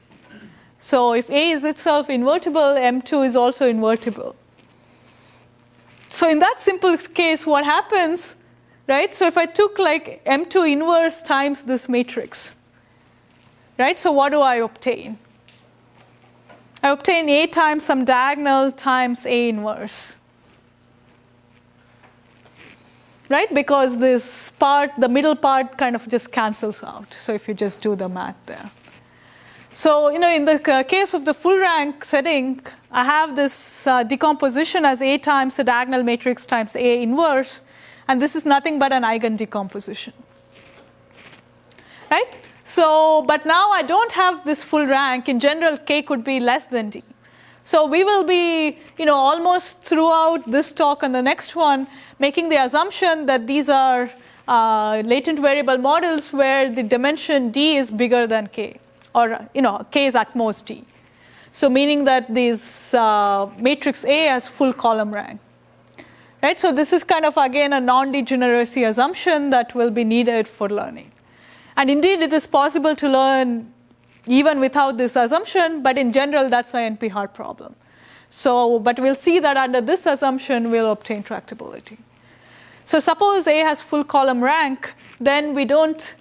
So if A is itself invertible, M2 is also invertible. So in that simple case, what happens, right? So if I took like M2 inverse times this matrix, right? So what do I obtain? I obtain A times some diagonal times A inverse. Right? Because this part, the middle part kind of just cancels out. So if you just do the math there. So, in the case of the full rank setting, I have this decomposition as A times the diagonal matrix times A inverse, and this is nothing but an eigen decomposition. Right? So, but now I don't have this full rank. In general, K could be less than D. So we will be, almost throughout this talk and the next one, making the assumption that these are latent variable models where the dimension D is bigger than K, or K is at most D. So meaning that this matrix A has full column rank. Right? So this is kind of again a non-degeneracy assumption that will be needed for learning. And indeed, it is possible to learn even without this assumption, but in general, that's an NP-hard problem. So, but we'll see that under this assumption, we'll obtain tractability. So suppose A has full column rank, then we don't,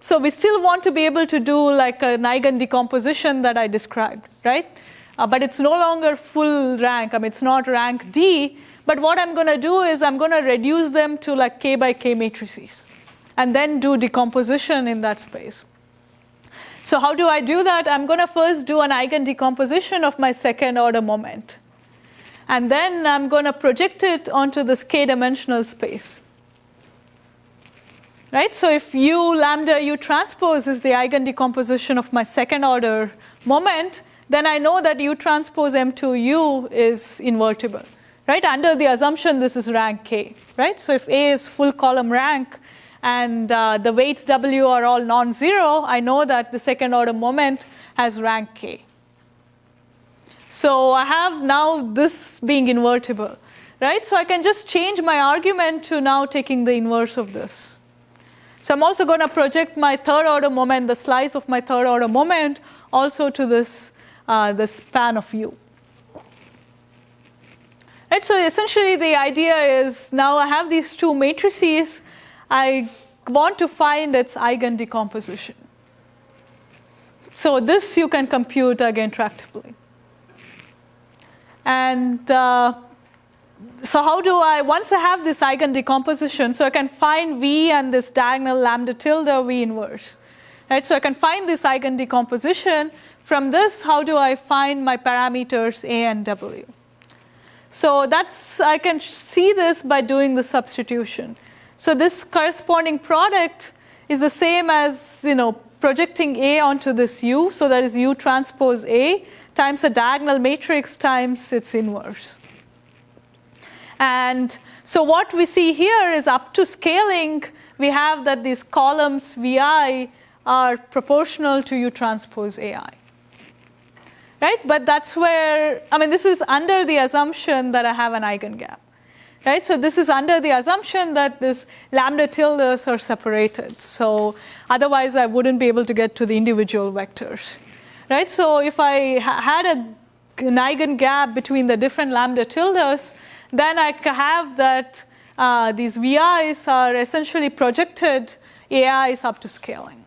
so we still want to be able to do like an eigen decomposition that I described, right? But it's no longer full rank. It's not rank D, but what I'm going to do is I'm going to reduce them to like K by K matrices, and then do decomposition in that space. So how do I do that? I'm going to first do an eigen decomposition of my second order moment. And then I'm going to project it onto this K-dimensional space. Right? So if U lambda U transpose is the eigen decomposition of my second order moment, then I know that U transpose M2U is invertible. Right? Under the assumption this is rank K. Right? So if A is full column rank, and the weights W are all non-zero, I know that the second order moment has rank K. So I have now this being invertible, right? So I can just change my argument to now taking the inverse of this. So I'm also going to project my third order moment, the slice of my third order moment, also to this the span of U. Right? So essentially the idea is now I have these two matrices. I want to find its eigen decomposition. So this you can compute again tractably. And so how do once I have this eigen decomposition, so I can find V and this diagonal lambda tilde V inverse. Right? So I can find this eigen decomposition. From this, how do I find my parameters A and W? So I can see this by doing the substitution. So this corresponding product is the same as, projecting A onto this U. So that is U transpose A times a diagonal matrix times its inverse. And so what we see here is up to scaling, we have that these columns VI are proportional to U transpose AI. Right? But that's where, this is under the assumption that I have an eigengap. Right? So this is under the assumption that this lambda tildes are separated. So otherwise, I wouldn't be able to get to the individual vectors. Right? So if I had an eigengap between the different lambda tildes, then I have that these VIs are essentially projected AIs up to scaling.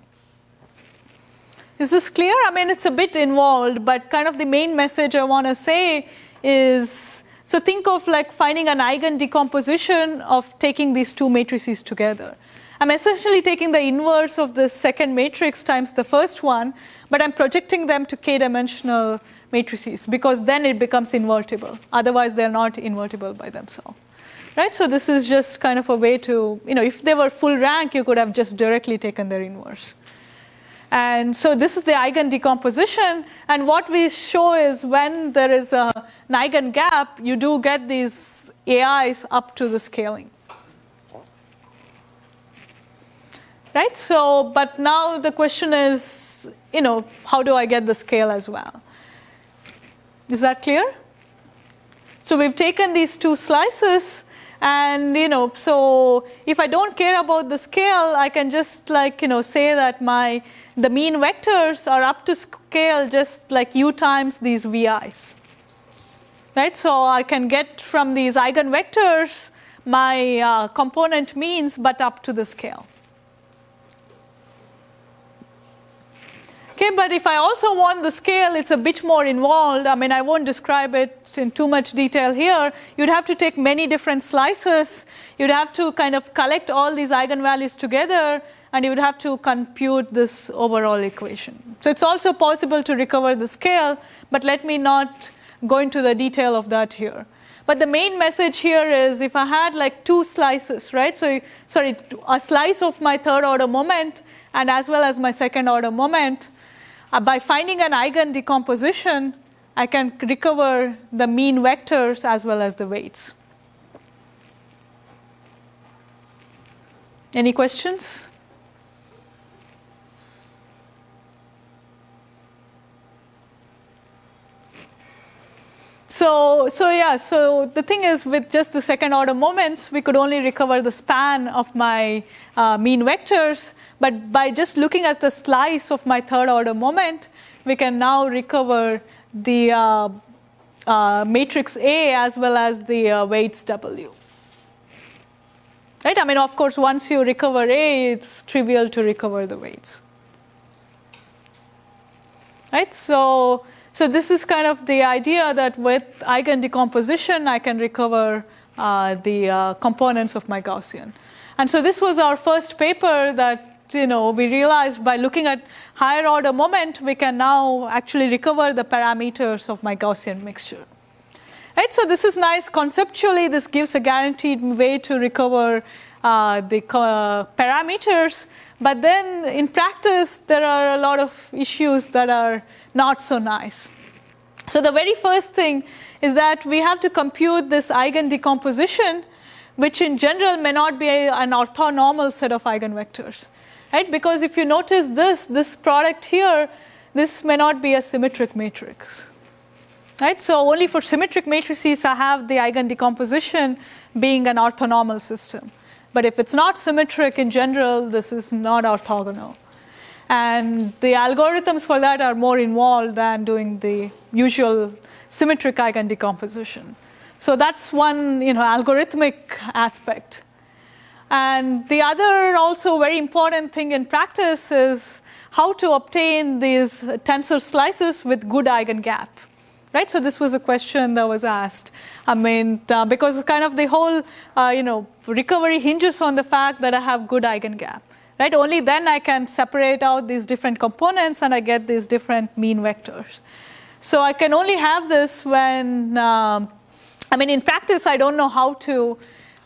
Is this clear? It's a bit involved, but kind of the main message I want to say is, so think of like finding an eigen decomposition of taking these two matrices together. I'm essentially taking the inverse of the second matrix times the first one, but I'm projecting them to K-dimensional matrices because then it becomes invertible. Otherwise, they're not invertible by themselves. Right? So this is just kind of a way to, if they were full rank, you could have just directly taken their inverse. And so this is the eigen decomposition. And what we show is when there is an eigen gap, you do get these AIs up to the scaling. Right? So, but now the question is, how do I get the scale as well? Is that clear? So we've taken these two slices. And, so if I don't care about the scale, I can just say that my the mean vectors are up to scale just like u times these vi's. Right? So I can get from these eigenvectors my component means, but up to the scale. Okay, but if I also want the scale, it's a bit more involved. I mean, I won't describe it in too much detail here. You'd have to take many different slices. You'd have to kind of collect all these eigenvalues together, and you would have to compute this overall equation. So it's also possible to recover the scale, but let me not go into the detail of that here. But the main message here is if I had like two slices, right? So, sorry, a slice of my third order moment and as well as my second order moment, by finding an eigen decomposition, I can recover the mean vectors as well as the weights. Any questions? So the thing is, with just the second order moments, we could only recover the span of my mean vectors. But by just looking at the slice of my third order moment, we can now recover the matrix A as well as the weights W. Right? I mean, of course, once you recover A, it's trivial to recover the weights. Right? So this is kind of the idea that with eigen decomposition, I can recover the components of my Gaussian. And so this was our first paper that we realized by looking at higher order moment, we can now actually recover the parameters of my Gaussian mixture. Right? So this is nice conceptually. This gives a guaranteed way to recover the parameters. But then in practice, there are a lot of issues that are not so nice. So the very first thing is that we have to compute this eigen decomposition, which in general may not be an orthonormal set of eigenvectors. Right? Because if you notice this product here, this may not be a symmetric matrix. Right? So only for symmetric matrices I have the eigen decomposition being an orthonormal system. But if it's not symmetric in general, this is not orthogonal. And the algorithms for that are more involved than doing the usual symmetric eigen decomposition. So that's one algorithmic aspect. And the other also very important thing in practice is how to obtain these tensor slices with good eigengap. Right? So this was a question that was asked. I mean, because kind of the whole recovery hinges on the fact that I have good eigengap. Right? Only then I can separate out these different components and I get these different mean vectors. So I can only have this when, in practice, I don't know how to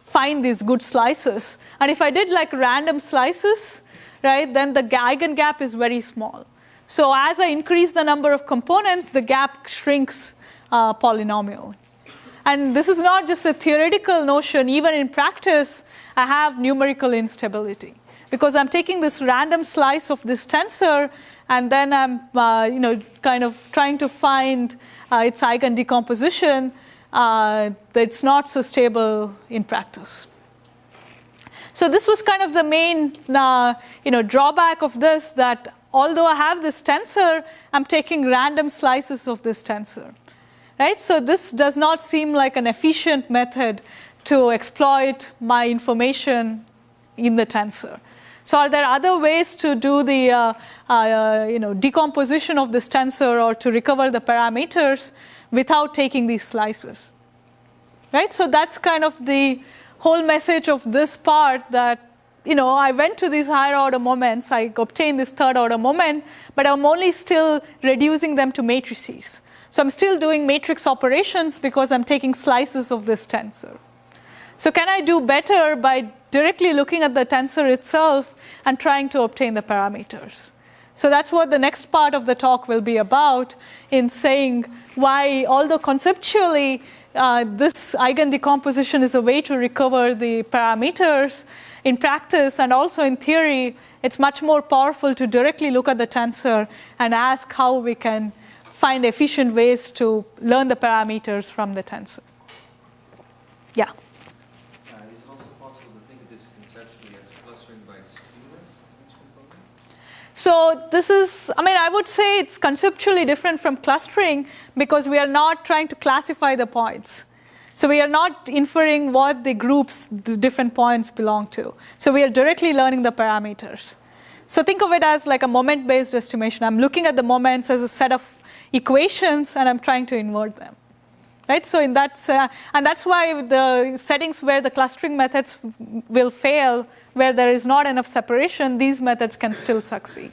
find these good slices. And if I did like random slices, right, then the eigengap is very small. So as I increase the number of components, the gap shrinks polynomially. And this is not just a theoretical notion. Even in practice, I have numerical instability. Because I'm taking this random slice of this tensor, and then I'm kind of trying to find its eigen decomposition. That's not so stable in practice. So this was kind of the main drawback of this, that although I have this tensor, I'm taking random slices of this tensor. Right? So this does not seem like an efficient method to exploit my information in the tensor. So are there other ways to do the decomposition of this tensor or to recover the parameters without taking these slices? Right? So that's kind of the whole message of this part, that I went to these higher order moments, I obtained this third order moment, but I'm only still reducing them to matrices. So I'm still doing matrix operations because I'm taking slices of this tensor. So can I do better by directly looking at the tensor itself and trying to obtain the parameters? So that's what the next part of the talk will be about, in saying why, although conceptually this eigen decomposition is a way to recover the parameters, in practice and also in theory, it's much more powerful to directly look at the tensor and ask how we can find efficient ways to learn the parameters from the tensor. Yeah? Is it also possible to think of this conceptually as clustering by skewness of each component? So this is, I would say it's conceptually different from clustering because we are not trying to classify the points. So we are not inferring what the groups, the different points belong to. So we are directly learning the parameters. So think of it as like a moment-based estimation. I'm looking at the moments as a set of equations, and I'm trying to invert them. Right? So and that's why the settings where the clustering methods will fail, where there is not enough separation, these methods can still succeed.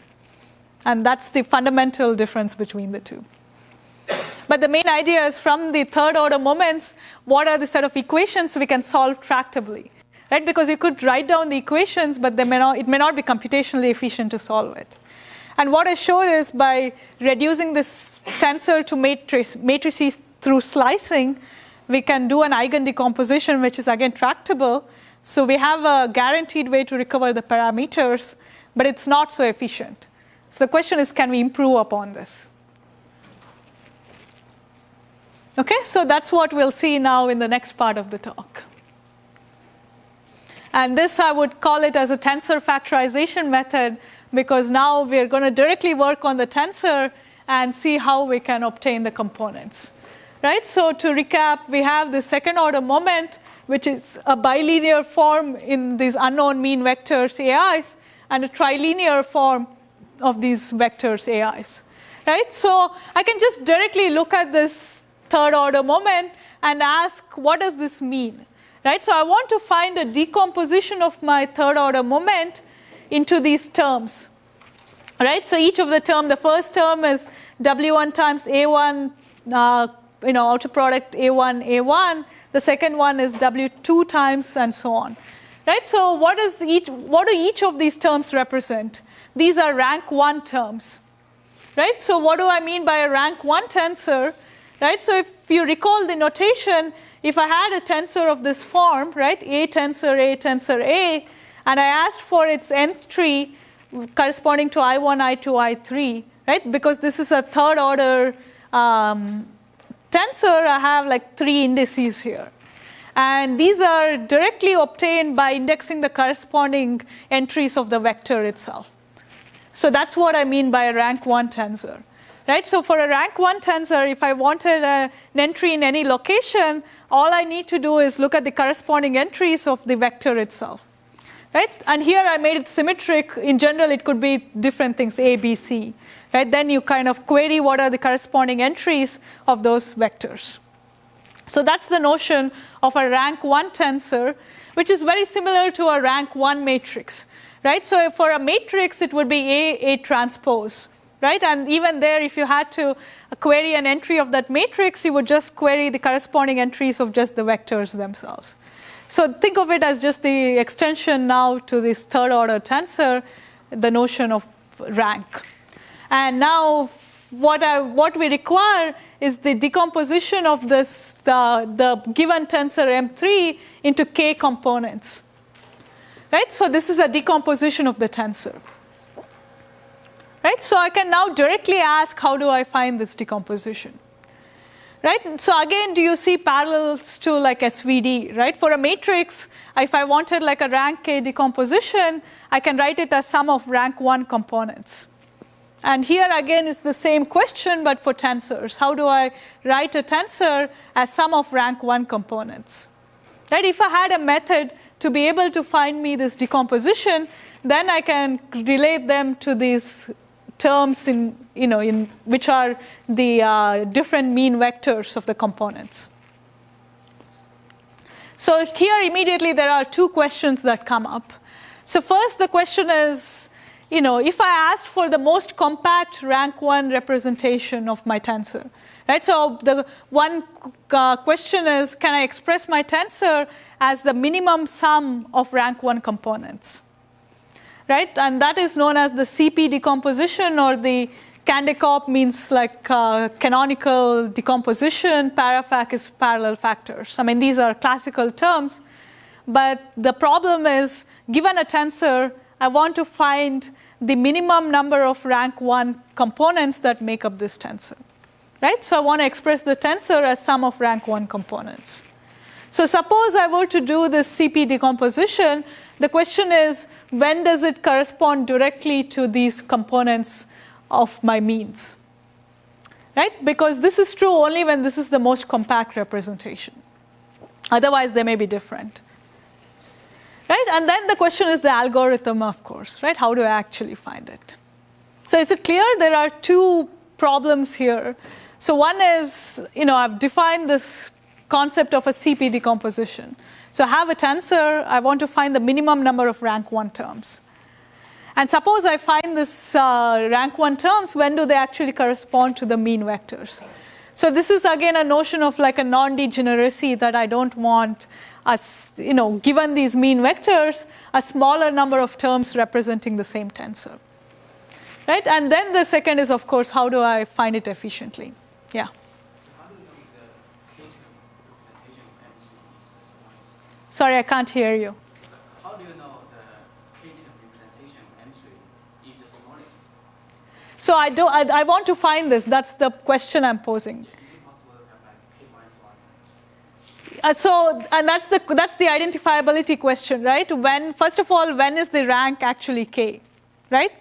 And that's the fundamental difference between the two. But the main idea is from the third order moments, what are the set of equations we can solve tractably? Right? Because you could write down the equations, but it may not be computationally efficient to solve it. And what I showed is by reducing this tensor to matrices through slicing, we can do an eigen decomposition, which is again tractable. So we have a guaranteed way to recover the parameters, but it's not so efficient. So the question is, can we improve upon this? Okay, so that's what we'll see now in the next part of the talk. And this I would call it as a tensor factorization method, because now we're going to directly work on the tensor and see how we can obtain the components. Right? So to recap, we have the second order moment, which is a bilinear form in these unknown mean vectors AIs, and a trilinear form of these vectors AIs. Right? So I can just directly look at this third order moment and ask, what does this mean? Right? So I want to find a decomposition of my third order moment into these terms. Right? So each of the term, the first term is W1 times A1, outer product A1, A1. The second one is W2 times, and so on. Right? So what do each of these terms represent? These are rank 1 terms. Right? So what do I mean by a rank 1 tensor? Right? So if you recall the notation, if I had a tensor of this form, right, A tensor A, and I asked for its entry corresponding to I1, I2, I3, right? Because this is a third order tensor, I have like 3 indices here. And these are directly obtained by indexing the corresponding entries of the vector itself. So that's what I mean by a rank 1 tensor. Right? So for a rank 1 tensor, if I wanted an entry in any location, all I need to do is look at the corresponding entries of the vector itself. Right? And here I made it symmetric. In general, it could be different things, A, B, C. Right? Then you kind of query what are the corresponding entries of those vectors. So that's the notion of a rank 1 tensor, which is very similar to a rank 1 matrix. Right? So for a matrix, it would be A transpose. Right? And even there, if you had to query an entry of that matrix, you would just query the corresponding entries of just the vectors themselves. So think of it as just the extension now to this third order tensor, the notion of rank. And now what we require is the decomposition of this, the given tensor M3 into k components. Right? So this is a decomposition of the tensor. Right? So I can now directly ask, how do I find this decomposition? Right? So again, do you see parallels to like SVD? Right? For a matrix, if I wanted like a rank k decomposition, I can write it as sum of rank 1 components. And here again is the same question, but for tensors. How do I write a tensor as sum of rank 1 components? Right? If I had a method to be able to find me this decomposition, then I can relate them to these terms in which are the different mean vectors of the components. So here immediately there are 2 questions that come up. So first the question is, if I asked for the most compact rank 1 representation of my tensor, right? So the one question is, can I express my tensor as the minimum sum of rank 1 components? Right? And that is known as the CP decomposition, or the Candicop means like canonical decomposition, parafac is parallel factors. I mean, these are classical terms. But the problem is, given a tensor, I want to find the minimum number of rank 1 components that make up this tensor. Right? So I want to express the tensor as sum of rank 1 components. So suppose I were to do this CP decomposition, the question is, when does it correspond directly to these components of my means? Right? Because this is true only when this is the most compact representation. Otherwise, they may be different. Right? And then the question is the algorithm, of course. Right? How do I actually find it? So is it clear? There are two problems here. So one is, I've defined this concept of a CP decomposition. So I have a tensor. I want to find the minimum number of rank 1 terms. And suppose I find this rank 1 terms, when do they actually correspond to the mean vectors? So this is again a notion of like a non-degeneracy that I don't want us, given these mean vectors, a smaller number of terms representing the same tensor. Right? And then the second is, of course, how do I find it efficiently? Yeah. How do you know the K-term representation of MC is the smallest? Sorry, I can't hear you. How do you know the K-term representation of M3 is the smallest? So I want to find this. That's the question I'm posing. Is it possible to have like K-1? And that's the identifiability question, right? First of all, when is the rank actually K, right?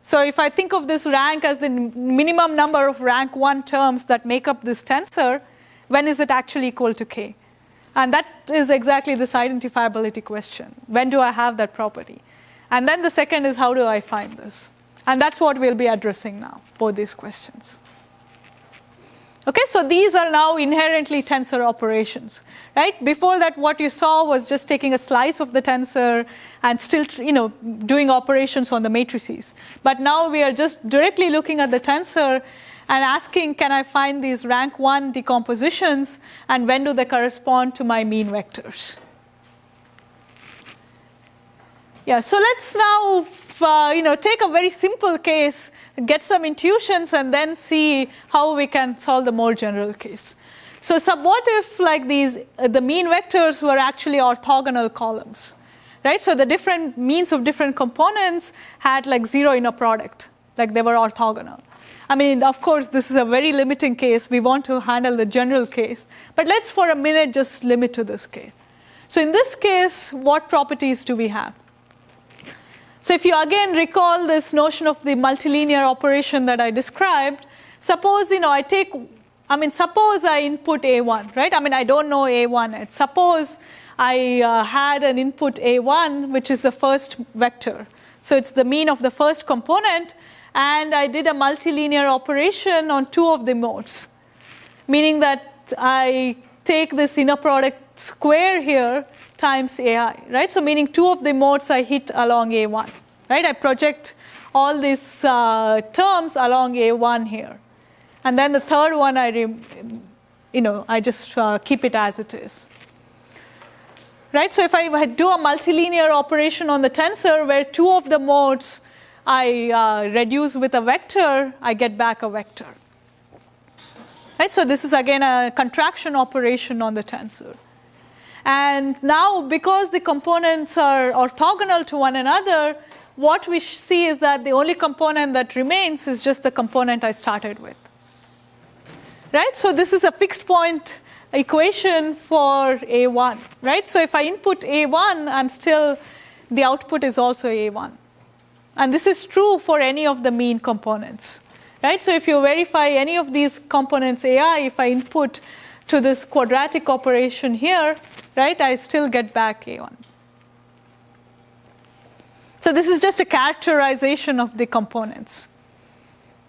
So if I think of this rank as the minimum number of rank 1 terms that make up this tensor, when is it actually equal to K? And that is exactly this identifiability question. When do I have that property? And then the second is, how do I find this? And that's what we'll be addressing now, both these questions. Okay, so these are now inherently tensor operations, right? Before that, what you saw was just taking a slice of the tensor and still, doing operations on the matrices. But now we are just directly looking at the tensor and asking, can I find these rank 1 decompositions, and when do they correspond to my mean vectors? Yeah, so let's now take a very simple case, get some intuitions, and then see how we can solve the more general case. So what if the mean vectors were actually orthogonal columns, right? So the different means of different components had like 0 inner product, like they were orthogonal. I mean, of course, this is a very limiting case. We want to handle the general case. But let's for a minute just limit to this case. So in this case, what properties do we have? So if you again recall this notion of the multilinear operation that I described, suppose suppose I input A1, right? I mean, I don't know A1 yet. Suppose I had an input A1, which is the first vector. So it's the mean of the first component, and I did a multilinear operation on 2 of the modes, meaning that I take this inner product square here times AI, right? So meaning 2 of the modes I hit along A1, right? I project all these terms along A1 here. And then the third one, I just keep it as it is. Right? So if I do a multilinear operation on the tensor where 2 of the modes I reduce with a vector, I get back a vector. Right? So this is again a contraction operation on the tensor. And now, because the components are orthogonal to one another, what we see is that the only component that remains is just the component I started with. Right? So this is a fixed point equation for A1. Right? So if I input A1, the output is also A1. And this is true for any of the mean components. Right? So if you verify any of these components AI, if I input to this quadratic operation here, right, I still get back A1. So this is just a characterization of the components.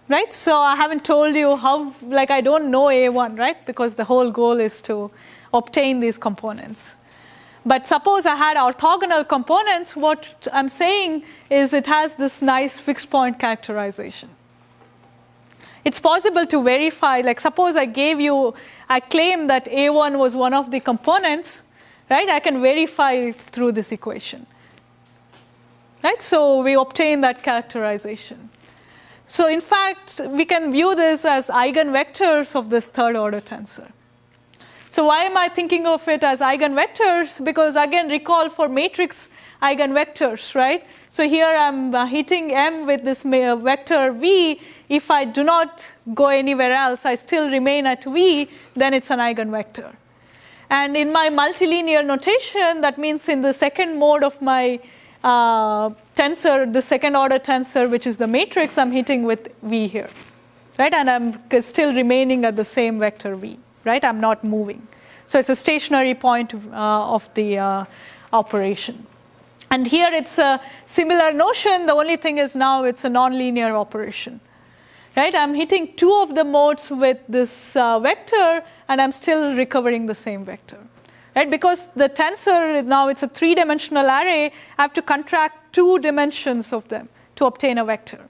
Right? So I haven't told you how, I don't know A1, right? Because the whole goal is to obtain these components. But suppose I had orthogonal components, what I'm saying is it has this nice fixed point characterization. It's possible to verify, suppose I claim that A1 was one of the components, right? I can verify through this equation. Right? So we obtain that characterization. So in fact, we can view this as eigenvectors of this third order tensor. So why am I thinking of it as eigenvectors? Because again, recall for matrix eigenvectors, right? So here I'm hitting M with this vector V. If I do not go anywhere else, I still remain at V, then it's an eigenvector. And in my multilinear notation, that means in the second mode of my tensor, the second order tensor, which is the matrix, I'm hitting with V here, right? And I'm still remaining at the same vector V, right? I'm not moving. So it's a stationary point of the operation. And here it's a similar notion. The only thing is now it's a nonlinear operation, right? I'm hitting two of the modes with this vector, and I'm still recovering the same vector, right? Because the tensor, now it's a three-dimensional array, I have to contract 2 dimensions of them to obtain a vector.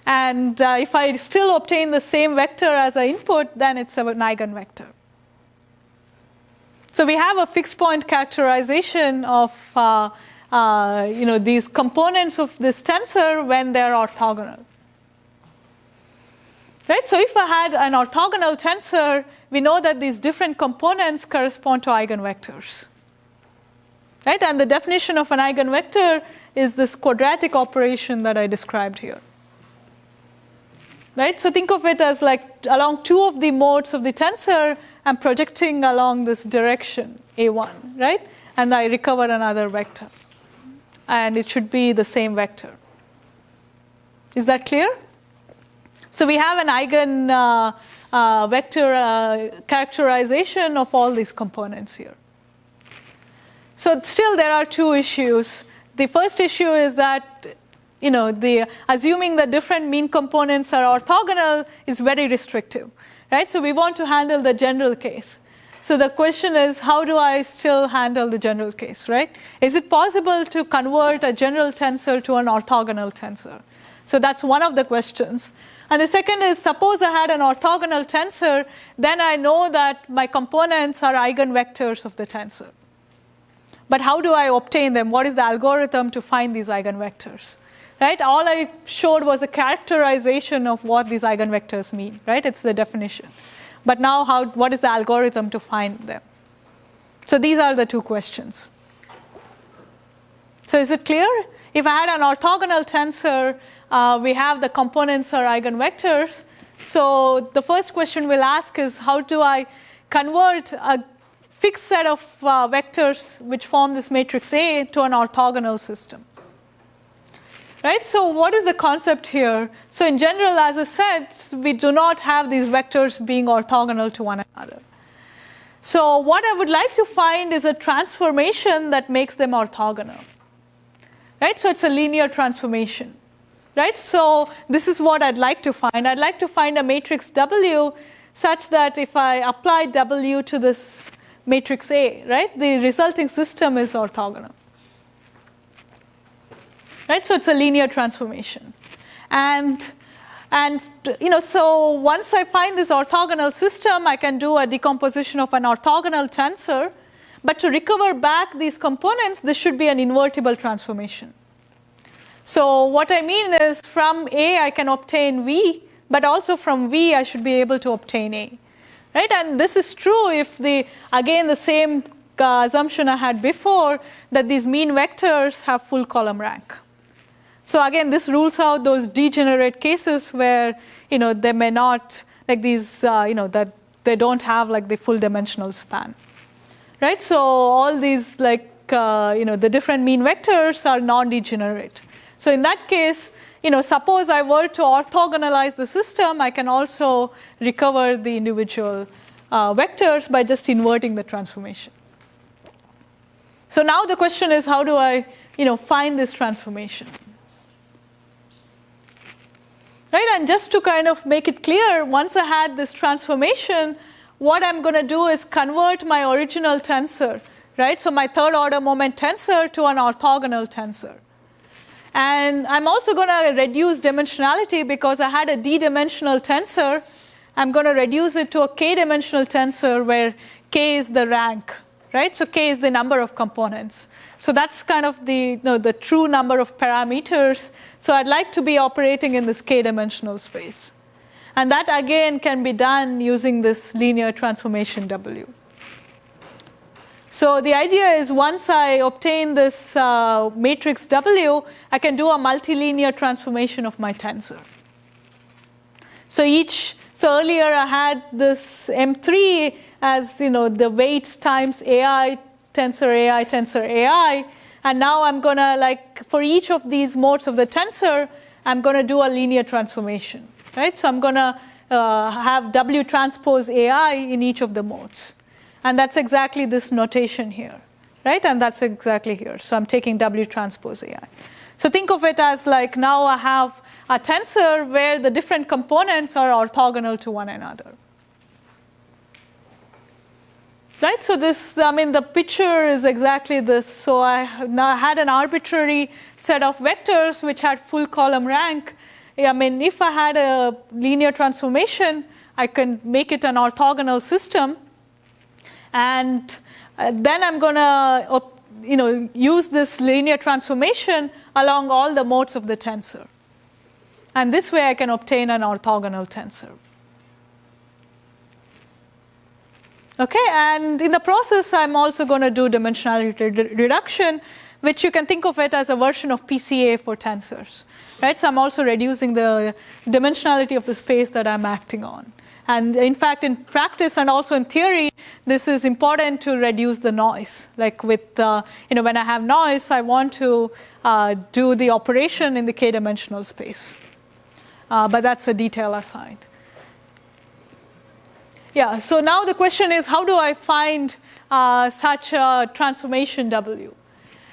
And if I still obtain the same vector as an input, then it's an eigenvector. So we have a fixed point characterization of these components of this tensor when they're orthogonal. Right? So if I had an orthogonal tensor, we know that these different components correspond to eigenvectors. Right? And the definition of an eigenvector is this quadratic operation that I described here. Right? So think of it as like along 2 of the modes of the tensor, I'm projecting along this direction, A1, right? And I recover another vector. And it should be the same vector. Is that clear? So we have an eigenvector characterization of all these components here. So still there are 2 issues. The first issue is that assuming that different mean components are orthogonal is very restrictive, right? So we want to handle the general case. So the question is, how do I still handle the general case, right? Is it possible to convert a general tensor to an orthogonal tensor? So that's one of the questions. And the second is, suppose I had an orthogonal tensor, then I know that my components are eigenvectors of the tensor. But how do I obtain them? What is the algorithm to find these eigenvectors? Right? All I showed was a characterization of what these eigenvectors mean, right? It's the definition. But now what is the algorithm to find them? So these are the 2 questions. So is it clear? If I had an orthogonal tensor, we have the components are eigenvectors. So the first question we'll ask is, how do I convert a fixed set of vectors which form this matrix A to an orthogonal system? Right? So what is the concept here? So in general, as I said, we do not have these vectors being orthogonal to one another. So what I would like to find is a transformation that makes them orthogonal. Right? So it's a linear transformation. Right? So this is what I'd like to find. I'd like to find a matrix W such that if I apply W to this matrix A, right, the resulting system is orthogonal. Right? So it's a linear transformation. And so once I find this orthogonal system, I can do a decomposition of an orthogonal tensor. But to recover back these components, this should be an invertible transformation. So what I mean is, from A, I can obtain V, but also from V, I should be able to obtain A. Right? And this is true if again, the same assumption I had before, that these mean vectors have full column rank. So again, this rules out those degenerate cases where they may not, like these, that they don't have like the full dimensional span, right? So all these the different mean vectors are non-degenerate. So in that case, suppose I were to orthogonalize the system, I can also recover the individual vectors by just inverting the transformation. So now the question is, how do I, find this transformation? Right? And just to kind of make it clear, once I had this transformation, what I'm going to do is convert my original tensor, right? So my third order moment tensor to an orthogonal tensor. And I'm also going to reduce dimensionality because I had a d-dimensional tensor. I'm going to reduce it to a k-dimensional tensor where k is the rank, right? So k is the number of components. So that's kind of the true number of parameters. So I'd like to be operating in this k-dimensional space. And that, again, can be done using this linear transformation W. So the idea is, once I obtain this matrix W, I can do a multilinear transformation of my tensor. So earlier I had this M3 as the weights times AI, tensor AI, tensor AI. And now I'm going to, like, for each of these modes of the tensor, I'm going to do a linear transformation, right? So I'm going to have W transpose AI in each of the modes. And that's exactly this notation here, right? And that's exactly here. So I'm taking W transpose AI. So think of it as like now I have a tensor where the different components are orthogonal to one another. Right, so this, I mean, the picture is exactly this. So I now had an arbitrary set of vectors which had full column rank. I mean, if I had a linear transformation, I can make it an orthogonal system. And then I'm going to, use this linear transformation along all the modes of the tensor. And this way I can obtain an orthogonal tensor. Okay, and in the process, I'm also going to do dimensionality reduction, which you can think of it as a version of PCA for tensors. Right? So I'm also reducing the dimensionality of the space that I'm acting on. And in fact, in practice and also in theory, this is important to reduce the noise. Like with, when I have noise, I want to do the operation in the k-dimensional space. But that's a detail aside. Yeah, so now the question is, how do I find such a transformation W?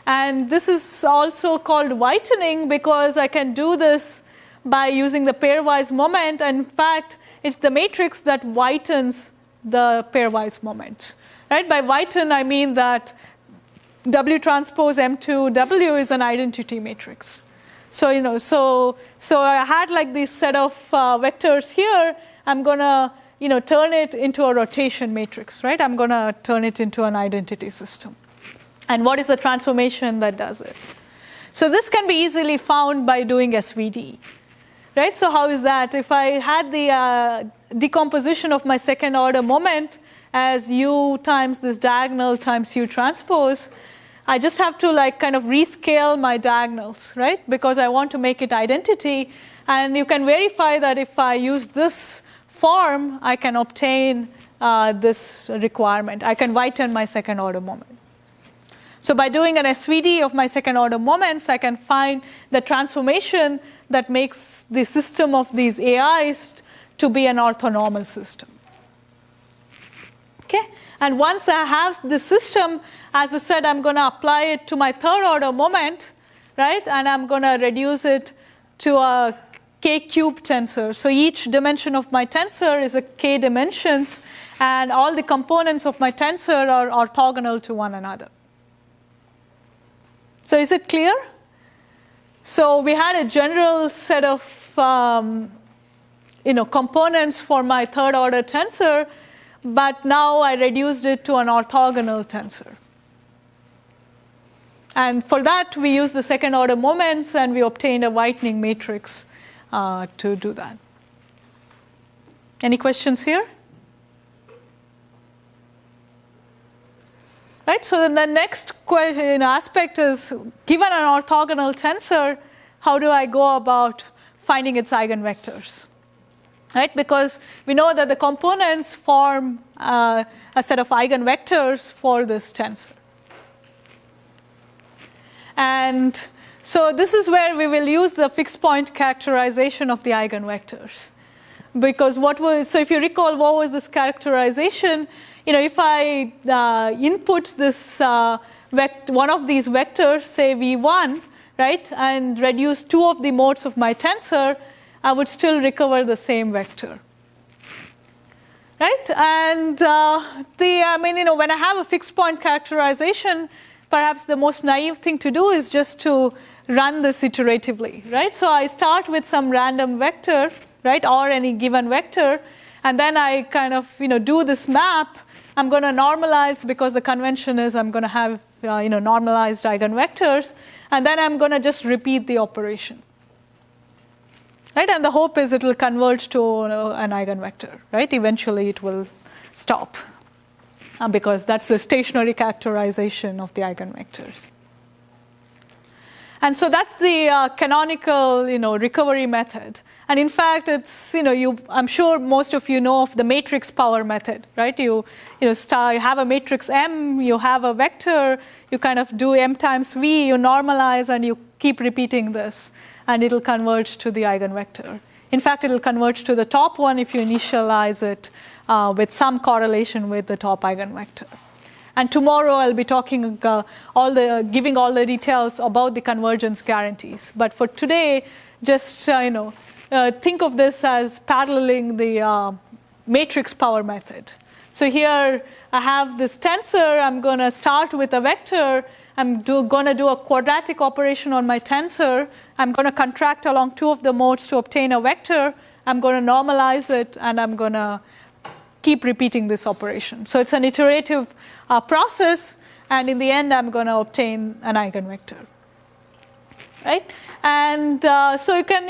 And this is also called whitening because I can do this by using the pairwise moment. And in fact, it's the matrix that whitens the pairwise moment. Right? By whiten, I mean that W transpose M2 W is an identity matrix. So, so I had like this set of vectors here. I'm going to turn it into a rotation matrix, right? I'm going to turn it into an identity system. And what is the transformation that does it? So this can be easily found by doing SVD, right? So how is that? If I had the decomposition of my second order moment as U times this diagonal times U transpose, I just have to like kind of rescale my diagonals, right? Because I want to make it identity. And you can verify that if I use this form, I can obtain this requirement. I can whiten my second order moment. So by doing an SVD of my second order moments, I can find the transformation that makes the system of these AIs to be an orthonormal system. Okay? And once I have the system, as I said, I'm going to apply it to my third order moment, right? And I'm going to reduce it to a k-cube tensor. So each dimension of my tensor is a k dimensions, and all the components of my tensor are orthogonal to one another. So is it clear? So we had a general set of components for my third order tensor, but now I reduced it to an orthogonal tensor. And for that, we used the second order moments, and we obtained a whitening matrix to do that. Any questions here? Right, so then the next aspect is, given an orthogonal tensor, how do I go about finding its eigenvectors? Right, because we know that the components form a set of eigenvectors for this tensor. And so this is where we will use the fixed point characterization of the eigenvectors. Because so if you recall, what was this characterization? If I input this one of these vectors, say V1, right, and reduce two of the modes of my tensor, I would still recover the same vector. Right? And when I have a fixed point characterization, perhaps the most naive thing to do is just to run this iteratively, right? So I start with some random vector, right, or any given vector, and then I kind of do this map. I'm going to normalize, because the convention is I'm going to have normalized eigenvectors, and then I'm going to just repeat the operation. Right? And the hope is it will converge to an eigenvector, right? Eventually it will stop, because that's the stationary characterization of the eigenvectors. And so that's the canonical, recovery method. And in fact, it's, I'm sure most of you know of the matrix power method, right? You have a matrix M, you have a vector, you kind of do M times V, you normalize, and you keep repeating this, and it'll converge to the eigenvector. In fact, it'll converge to the top one if you initialize it with some correlation with the top eigenvector. And tomorrow I'll be talking giving all the details about the convergence guarantees. But for today, just think of this as paralleling the matrix power method. So here I have this tensor. I'm going to start with a vector. I'm going to do a quadratic operation on my tensor. I'm going to contract along two of the modes to obtain a vector. I'm going to normalize it, and I'm going to keep repeating this operation. So it's an iterative process, and in the end, I'm going to obtain an eigenvector. Right? And so you can,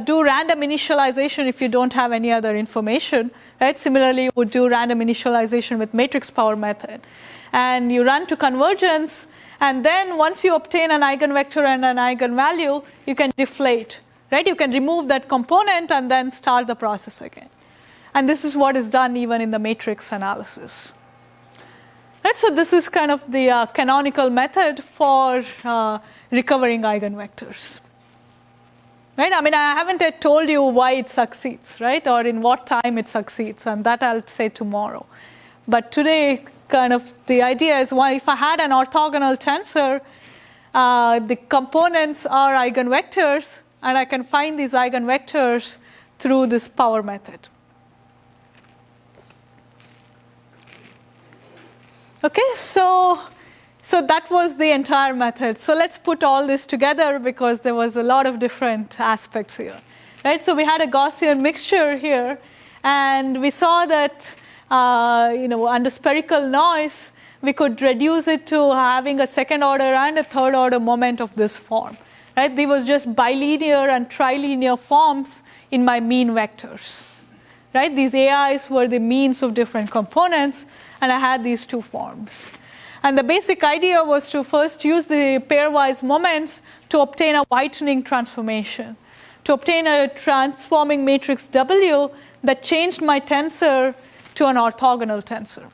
do random initialization if you don't have any other information. Right? Similarly, you would do random initialization with matrix power method. And you run to convergence, and then once you obtain an eigenvector and an eigenvalue, you can deflate. Right? You can remove that component and then start the process again. And this is what is done even in the matrix analysis. Right? So this is kind of the canonical method for recovering eigenvectors. Right? I mean, I haven't yet told you why it succeeds, right? Or in what time it succeeds, and that I'll say tomorrow. But today, kind of the idea is, well, if I had an orthogonal tensor, the components are eigenvectors, and I can find these eigenvectors through this power method. Okay, so that was the entire method. So let's put all this together because there was a lot of different aspects here. Right? So we had a Gaussian mixture here, and we saw that under spherical noise, we could reduce it to having a second order and a third order moment of this form. Right? There was just bilinear and trilinear forms in my mean vectors. Right? These AIs were the means of different components, and I had these two forms. And the basic idea was to first use the pairwise moments to obtain a whitening transformation, to obtain a transforming matrix W that changed my tensor to an orthogonal tensor.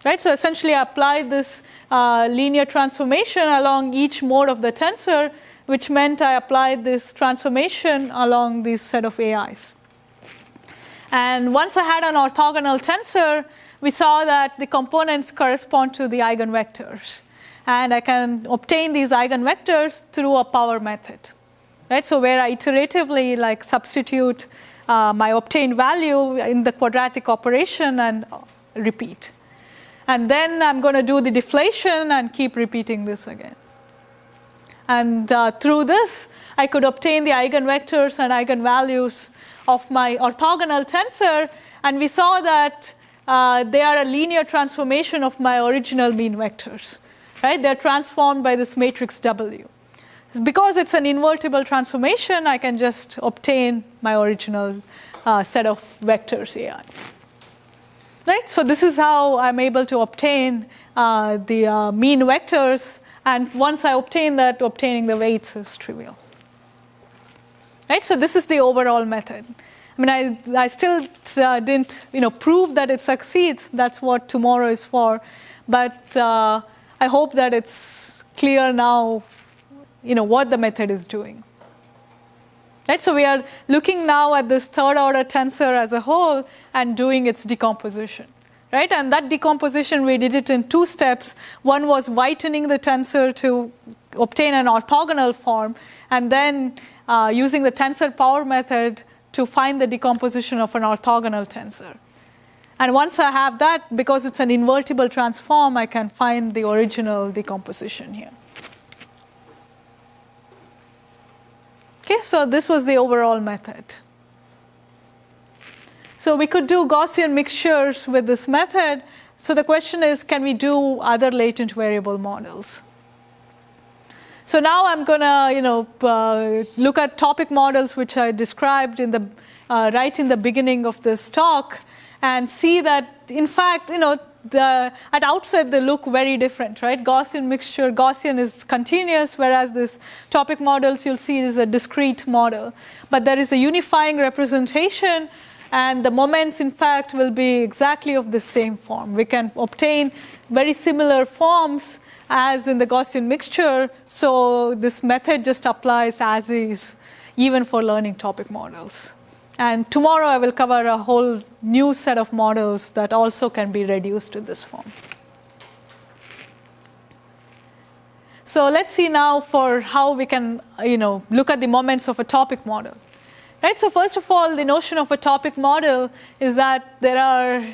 Right? So essentially, I applied this linear transformation along each mode of the tensor, which meant I applied this transformation along this set of AIs. And once I had an orthogonal tensor, we saw that the components correspond to the eigenvectors. And I can obtain these eigenvectors through a power method. Right? So where I iteratively substitute my obtained value in the quadratic operation and repeat. And then I'm going to do the deflation and keep repeating this again. And through this, I could obtain the eigenvectors and eigenvalues of my orthogonal tensor. And we saw that they are a linear transformation of my original mean vectors. Right? They're transformed by this matrix W. Because it's an invertible transformation, I can just obtain my original set of vectors AI. Right? So this is how I'm able to obtain the mean vectors. And once I obtain that, obtaining the weights is trivial. Right? So this is the overall method. I mean, I still didn't prove that it succeeds. That's what tomorrow is for. But I hope that it's clear now what the method is doing. Right? So we are looking now at this third order tensor as a whole and doing its decomposition. Right? And that decomposition, we did it in two steps. One was whitening the tensor to obtain an orthogonal form, and then using the tensor power method to find the decomposition of an orthogonal tensor. And once I have that, because it's an invertible transform, I can find the original decomposition here. Okay, so this was the overall method. So we could do Gaussian mixtures with this method. So the question is, can we do other latent variable models? So now I'm going to look at topic models which I described in the right in the beginning of this talk, and see that in fact at outset, they look very different, right? Gaussian mixture, Gaussian is continuous, whereas this topic models you'll see is a discrete model. But there is a unifying representation, and the moments, in fact, will be exactly of the same form. We can obtain very similar forms as in the Gaussian mixture, so this method just applies as is, even for learning topic models. And tomorrow I will cover a whole new set of models that also can be reduced to this form. So let's see now for how we can, look at the moments of a topic model. Right? So first of all, the notion of a topic model is that there are,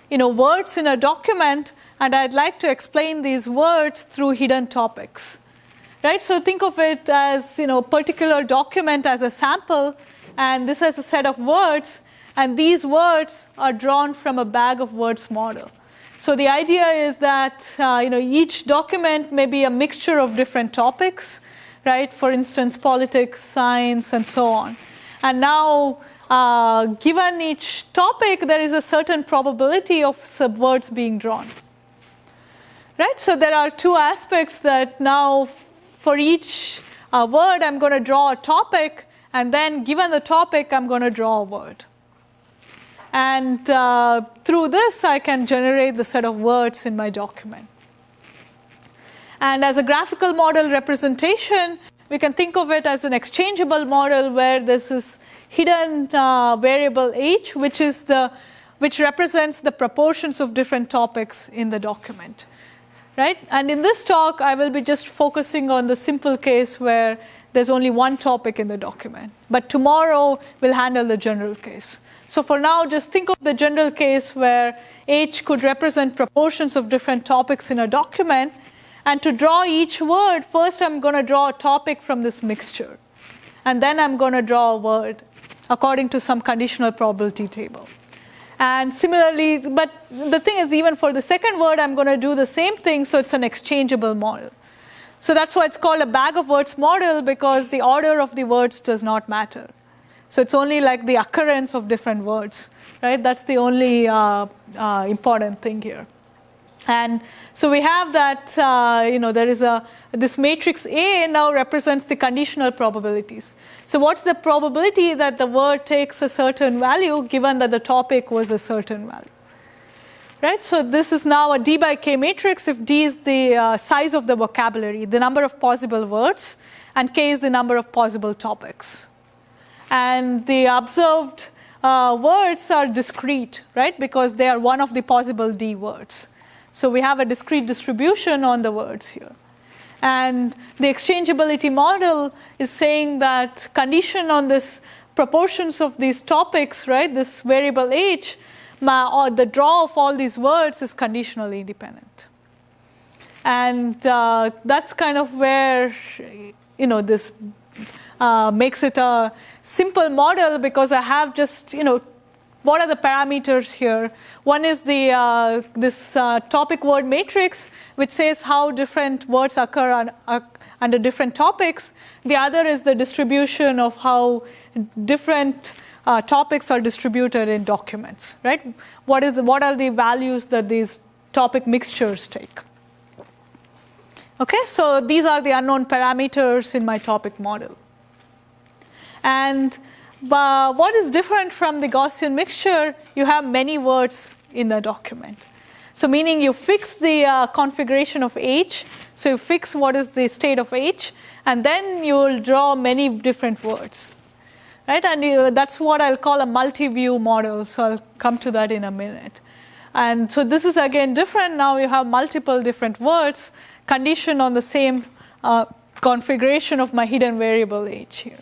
words in a document, and I'd like to explain these words through hidden topics. Right? So think of it as, particular document as a sample, and this has a set of words, and these words are drawn from a bag of words model. So the idea is that each document may be a mixture of different topics, right? For instance, politics, science, and so on. And now, given each topic, there is a certain probability of words being drawn. Right? So there are two aspects that now, for each word, I'm going to draw a topic, and then given the topic, I'm going to draw a word. And through this, I can generate the set of words in my document. And as a graphical model representation, we can think of it as an exchangeable model where this is hidden variable h, which represents the proportions of different topics in the document. Right? And in this talk, I will be just focusing on the simple case where there's only one topic in the document. But tomorrow, we'll handle the general case. So for now, just think of the general case where H could represent proportions of different topics in a document. And to draw each word, first I'm going to draw a topic from this mixture. And then I'm going to draw a word according to some conditional probability table. And similarly, but the thing is, even for the second word, I'm going to do the same thing, so it's an exchangeable model. So that's why it's called a bag of words model, because the order of the words does not matter. So it's only like the occurrence of different words, right? That's the only important thing here. And so we have that, there is this matrix A now represents the conditional probabilities. So what's the probability that the word takes a certain value given that the topic was a certain value? Right? So this is now a D by K matrix if D is the size of the vocabulary, the number of possible words, and K is the number of possible topics. And the observed words are discrete, right? Because they are one of the possible D words. So we have a discrete distribution on the words here. And the exchangeability model is saying that condition on this proportions of these topics, right, this variable H, or the draw of all these words is conditionally independent. And that's kind of where, this makes it a simple model, because I have just, what are the parameters here? One is this topic word matrix, which says how different words occur under different topics. The other is the distribution of how different topics are distributed in documents, right? What are the values that these topic mixtures take? Okay, so these are the unknown parameters in my topic model. And what is different from the Gaussian mixture, you have many words in the document. So meaning you fix the configuration of H, so you fix what is the state of H, and then you will draw many different words. Right? And that's what I'll call a multi-view model, so I'll come to that in a minute. And so this is again different. Now you have multiple different words conditioned on the same configuration of my hidden variable H here.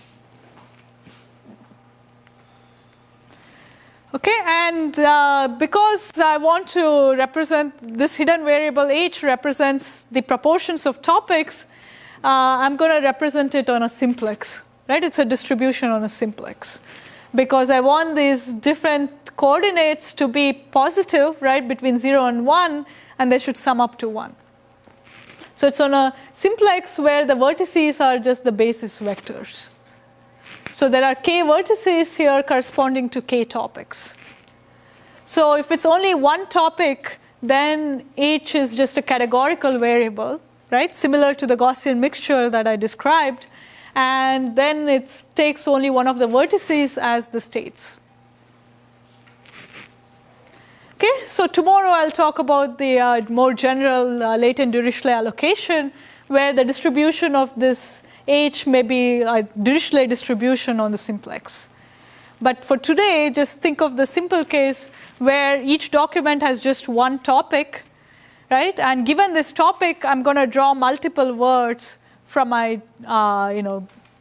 Okay, and because I want to represent this hidden variable H represents the proportions of topics, I'm going to represent it on a simplex, right? It's a distribution on a simplex. Because I want these different coordinates to be positive, right, between 0 and 1, and they should sum up to 1. So it's on a simplex where the vertices are just the basis vectors. So there are k vertices here corresponding to k topics. So if it's only one topic, then H is just a categorical variable, right? Similar to the Gaussian mixture that I described. And then it takes only one of the vertices as the states. Okay, so tomorrow I'll talk about the more general latent Dirichlet allocation, where the distribution of this H may be a Dirichlet distribution on the simplex. But for today, just think of the simple case where each document has just one topic, right? And given this topic, I'm going to draw multiple words from my,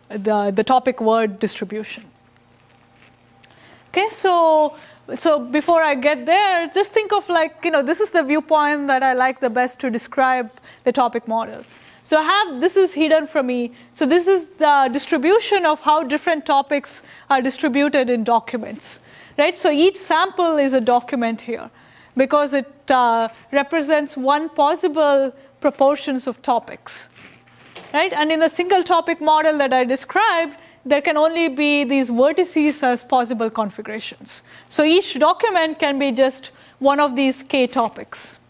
the topic word distribution. Okay, so before I get there, just think of this is the viewpoint that I like the best to describe the topic model. So this is hidden from me. So this is the distribution of how different topics are distributed in documents, right? So each sample is a document here because it represents one possible proportions of topics, right? And in the single topic model that I described, there can only be these vertices as possible configurations. So each document can be just one of these k topics,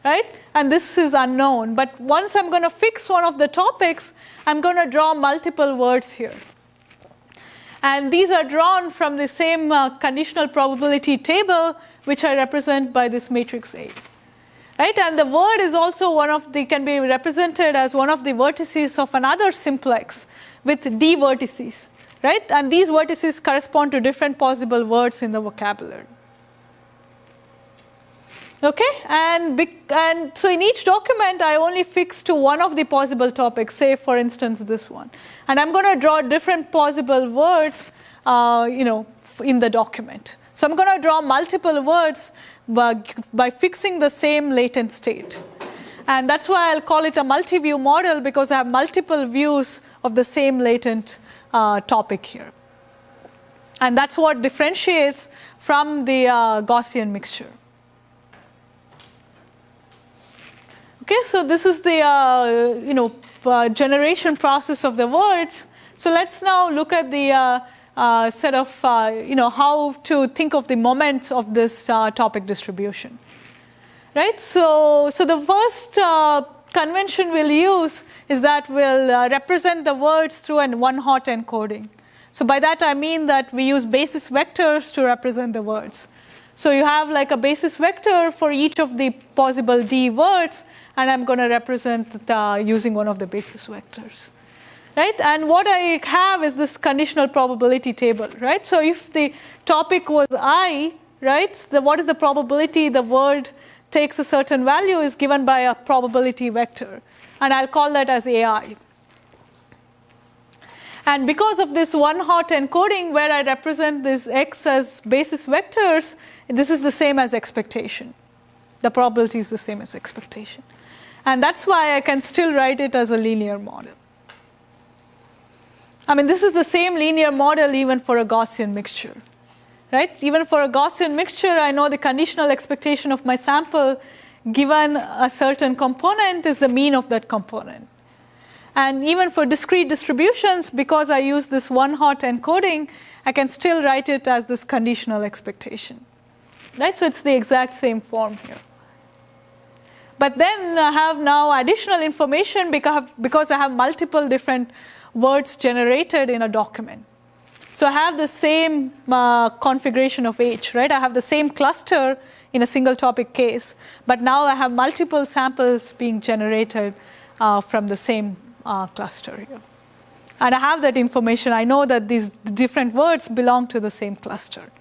right? And this is unknown. But once I'm going to fix one of the topics, I'm going to draw multiple words here. And these are drawn from the same conditional probability table, which I represent by this matrix A. Right? And the word is also can be represented as one of the vertices of another simplex with d vertices. Right? And these vertices correspond to different possible words in the vocabulary. Okay, and so in each document, I only fix to one of the possible topics, say, for instance, this one. And I'm going to draw different possible words, in the document. So I'm going to draw multiple words by fixing the same latent state. And that's why I'll call it a multi-view model, because I have multiple views of the same latent topic here. And that's what differentiates from the Gaussian mixture. Okay, so this is the generation process of the words. So let's now look at the set of how to think of the moments of this topic distribution. Right. So the first convention we'll use is that we'll represent the words through an one-hot encoding. So by that I mean that we use basis vectors to represent the words. So you have like a basis vector for each of the possible d words, and I'm going to represent using one of the basis vectors. Right? And what I have is this conditional probability table. Right? So if the topic was I, right, what is the probability the word takes a certain value is given by a probability vector. And I'll call that as AI. And because of this one-hot encoding where I represent this x as basis vectors, this is the same as expectation. The probability is the same as expectation. And that's why I can still write it as a linear model. I mean, this is the same linear model even for a Gaussian mixture. Right? Even for a Gaussian mixture, I know the conditional expectation of my sample given a certain component is the mean of that component. And even for discrete distributions, because I use this one-hot encoding, I can still write it as this conditional expectation. Right? So it's the exact same form here. But then I have now additional information because I have multiple different words generated in a document. So I have the same configuration of H, right? I have the same cluster in a single topic case, but now I have multiple samples being generated from the same cluster here. And I have that information. I know that these different words belong to the same cluster.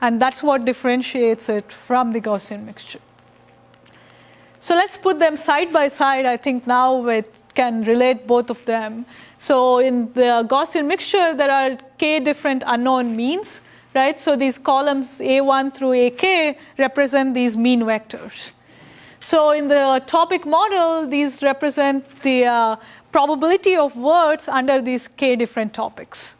And that's what differentiates it from the Gaussian mixture. So let's put them side by side. I think now it can relate both of them. So in the Gaussian mixture, there are k different unknown means, right? So these columns A1 through AK represent these mean vectors. So in the topic model, these represent the probability of words under these k different topics,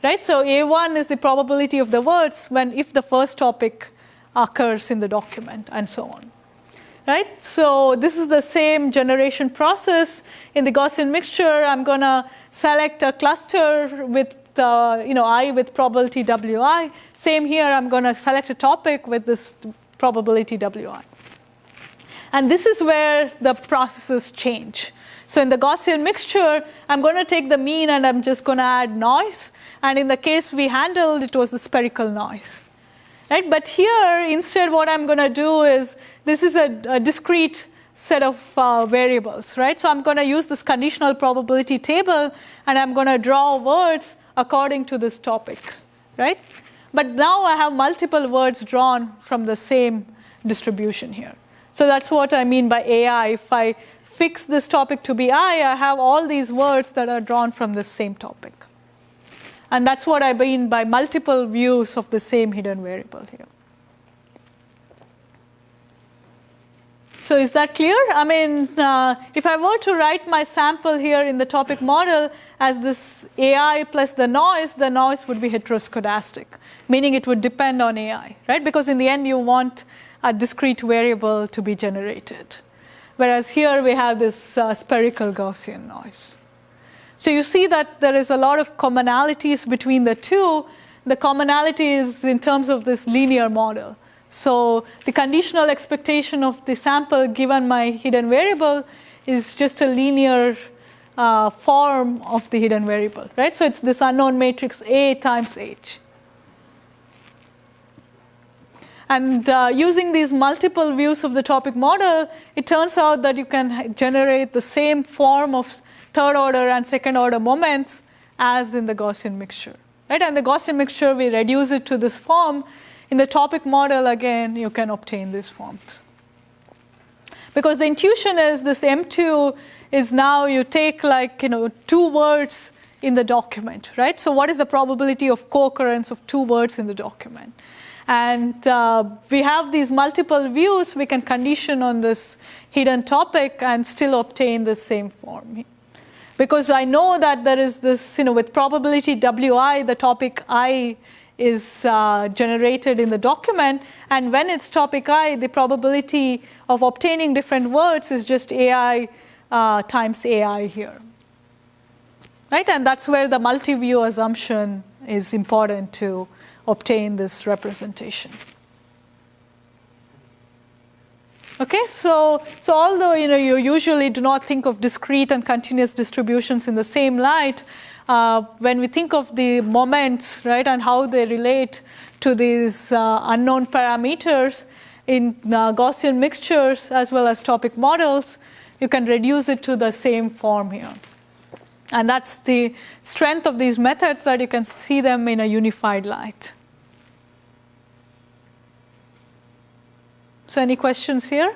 right? So A1 is the probability of the words if the first topic occurs in the document, and so on. Right? So this is the same generation process. In the Gaussian mixture, I'm going to select a cluster with I with probability Wi. Same here, I'm going to select a topic with this probability Wi. And this is where the processes change. So in the Gaussian mixture, I'm going to take the mean and I'm just going to add noise. And in the case we handled, it was the spherical noise. Right? But here, instead, what I'm going to do is, this is a discrete set of variables, right? So I'm going to use this conditional probability table, and I'm going to draw words according to this topic, right? But now I have multiple words drawn from the same distribution here. So that's what I mean by AI. If I fix this topic to be I have all these words that are drawn from the same topic. And that's what I mean by multiple views of the same hidden variable here. So is that clear? I mean, if I were to write my sample here in the topic model as this AI plus the noise would be heteroscedastic, meaning it would depend on AI, right? Because in the end, you want a discrete variable to be generated. Whereas here we have this spherical Gaussian noise. So you see that there is a lot of commonalities between the two. The commonality is in terms of this linear model. So the conditional expectation of the sample given my hidden variable is just a linear form of the hidden variable, right? So it's this unknown matrix A times H. And using these multiple views of the topic model, it turns out that you can generate the same form of third order and second order moments as in the Gaussian mixture, right? And the Gaussian mixture, we reduce it to this form. In the topic model, again, you can obtain these forms. Because the intuition is this M2 is now you take two words in the document, right? So what is the probability of co-occurrence of two words in the document? And we have these multiple views. We can condition on this hidden topic and still obtain the same form. Because I know that there is this, with probability Wi, the topic I is generated in the document. And when it's topic I, the probability of obtaining different words is just AI times AI here. Right? And that's where the multi-view assumption is important to obtain this representation. Okay, so although you usually do not think of discrete and continuous distributions in the same light, when we think of the moments, right, and how they relate to these unknown parameters in Gaussian mixtures as well as topic models, you can reduce it to the same form here. And that's the strength of these methods, that you can see them in a unified light. So any questions here?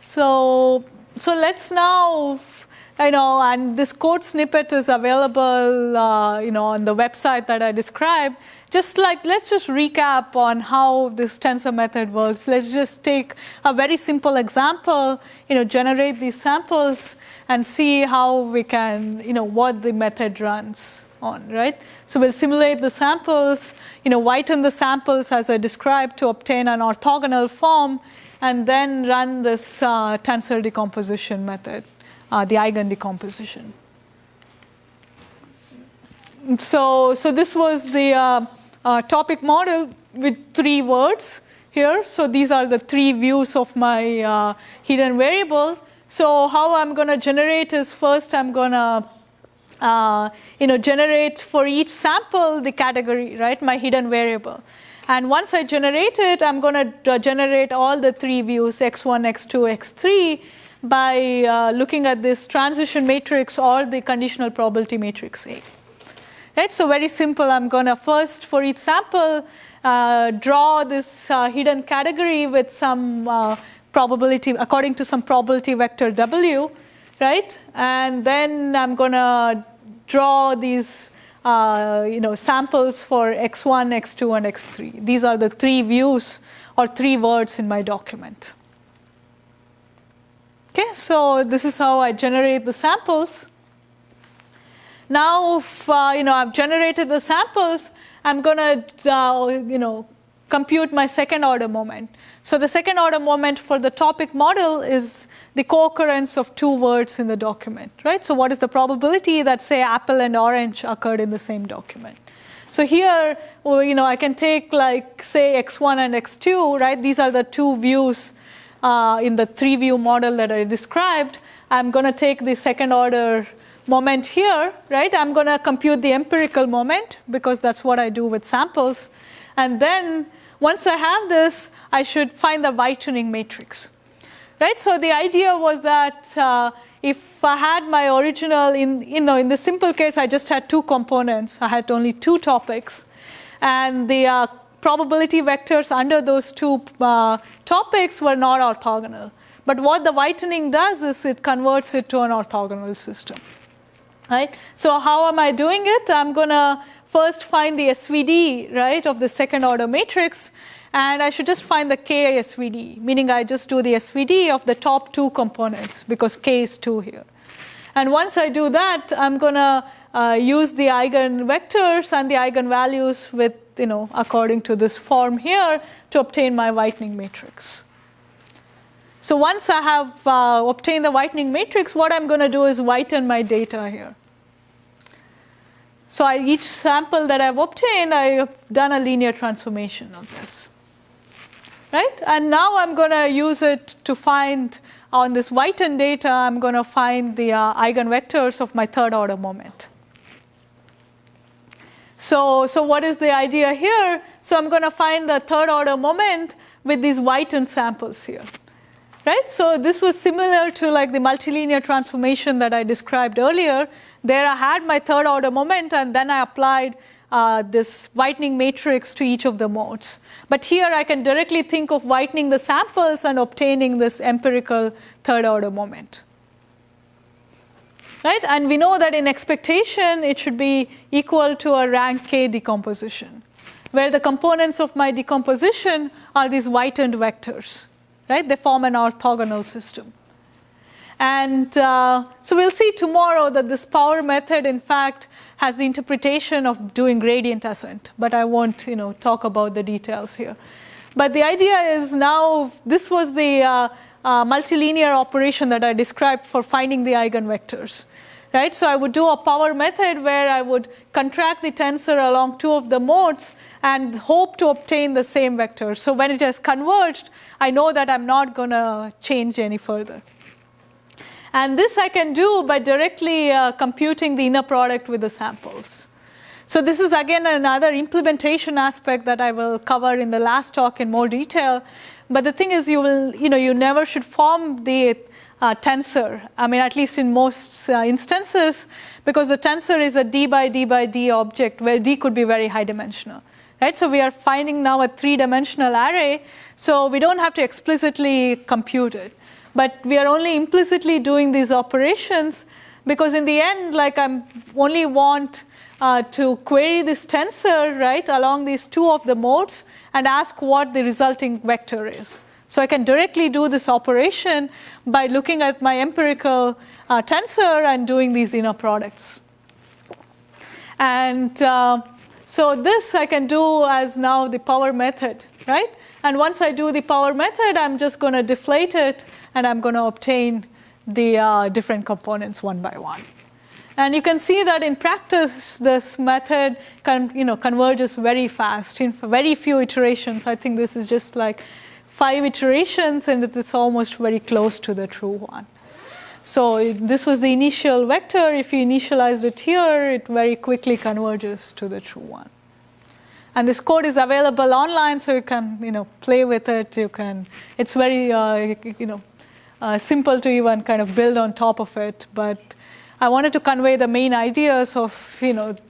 So let's now, and this code snippet is available, on the website that I described. Let's just recap on how this tensor method works. Let's just take a very simple example, generate these samples and see how we can, what the method runs on, right? So we'll simulate the samples, whiten the samples as I described to obtain an orthogonal form, and then run this tensor decomposition method, the eigen decomposition. So this was the topic model with 3 words here. So these are the 3 views of my hidden variable. So how I'm going to generate is, first I'm going to generate for each sample the category, right, my hidden variable. And once I generate it, I'm going to generate all the 3 views, x1, x2, x3, by looking at this transition matrix or the conditional probability matrix A. Right? So very simple. I'm going to first, for each sample, draw this hidden category with some probability, according to some probability vector W, right? And then I'm going to draw these samples for x1, x2, and x3. These are the 3 views or 3 words in my document. Okay, so this is how I generate the samples. Now, if I've generated the samples, I'm going to compute my second order moment. So the second order moment for the topic model is the co-occurrence of 2 words in the document, right? So what is the probability that, say, apple and orange occurred in the same document? So here, I can take like, say, x1 and x2, right? These are the two views in the 3-view model that I described. I'm going to take the second order moment here, right? I'm going to compute the empirical moment because that's what I do with samples. And then once I have this, I should find the whitening matrix, right? So the idea was that if I had my original, in the simple case, I just had 2 components. I had only 2 topics. And the probability vectors under those 2 topics were not orthogonal. But what the whitening does is it converts it to an orthogonal system, right? So how am I doing it? I'm going to first find the SVD, right, of the second order matrix. And I should just find the K SVD, meaning I just do the SVD of the top 2 components because K is 2 here. And once I do that, I'm going to use the eigenvectors and the eigenvalues with, according to this form here to obtain my whitening matrix. So once I have obtained the whitening matrix, what I'm going to do is whiten my data here. So each sample that I've obtained, I have done a linear transformation of this. Right? And now I'm going to use it to find, on this whitened data, I'm going to find the eigenvectors of my third order moment. So what is the idea here? So I'm going to find the third order moment with these whitened samples here. Right? So this was similar to like the multilinear transformation that I described earlier. There I had my third order moment, and then I applied this whitening matrix to each of the modes. But here I can directly think of whitening the samples and obtaining this empirical third order moment. Right? And we know that in expectation, it should be equal to a rank K decomposition, where the components of my decomposition are these whitened vectors. Right? They form an orthogonal system. And so we'll see tomorrow that this power method, in fact, has the interpretation of doing gradient ascent. But I won't talk about the details here. But the idea is now, this was the multilinear operation that I described for finding the eigenvectors. Right? So I would do a power method where I would contract the tensor along 2 of the modes and hope to obtain the same vector. So when it has converged, I know that I'm not going to change any further. And this I can do by directly computing the inner product with the samples. So this is again another implementation aspect that I will cover in the last talk in more detail. But the thing is, you never should form the tensor. I mean, at least in most instances, because the tensor is a d by d by d object where d could be very high dimensional. Right? So we are finding now a 3-dimensional array, so we don't have to explicitly compute it. But we are only implicitly doing these operations because in the end, like I only want to query this tensor, right, along these 2 of the modes and ask what the resulting vector is. So I can directly do this operation by looking at my empirical tensor and doing these inner products. And so this I can do as now the power method, right? And once I do the power method, I'm just going to deflate it, and I'm going to obtain the different components one by one. And you can see that in practice, this method converges very fast in very few iterations. I think this is just like 5 iterations, and it's almost very close to the true one. So this was the initial vector. If you initialize it here, it very quickly converges to the true one. And this code is available online, so you can play with it. It's very simple to even kind of build on top of it. But I wanted to convey the main ideas of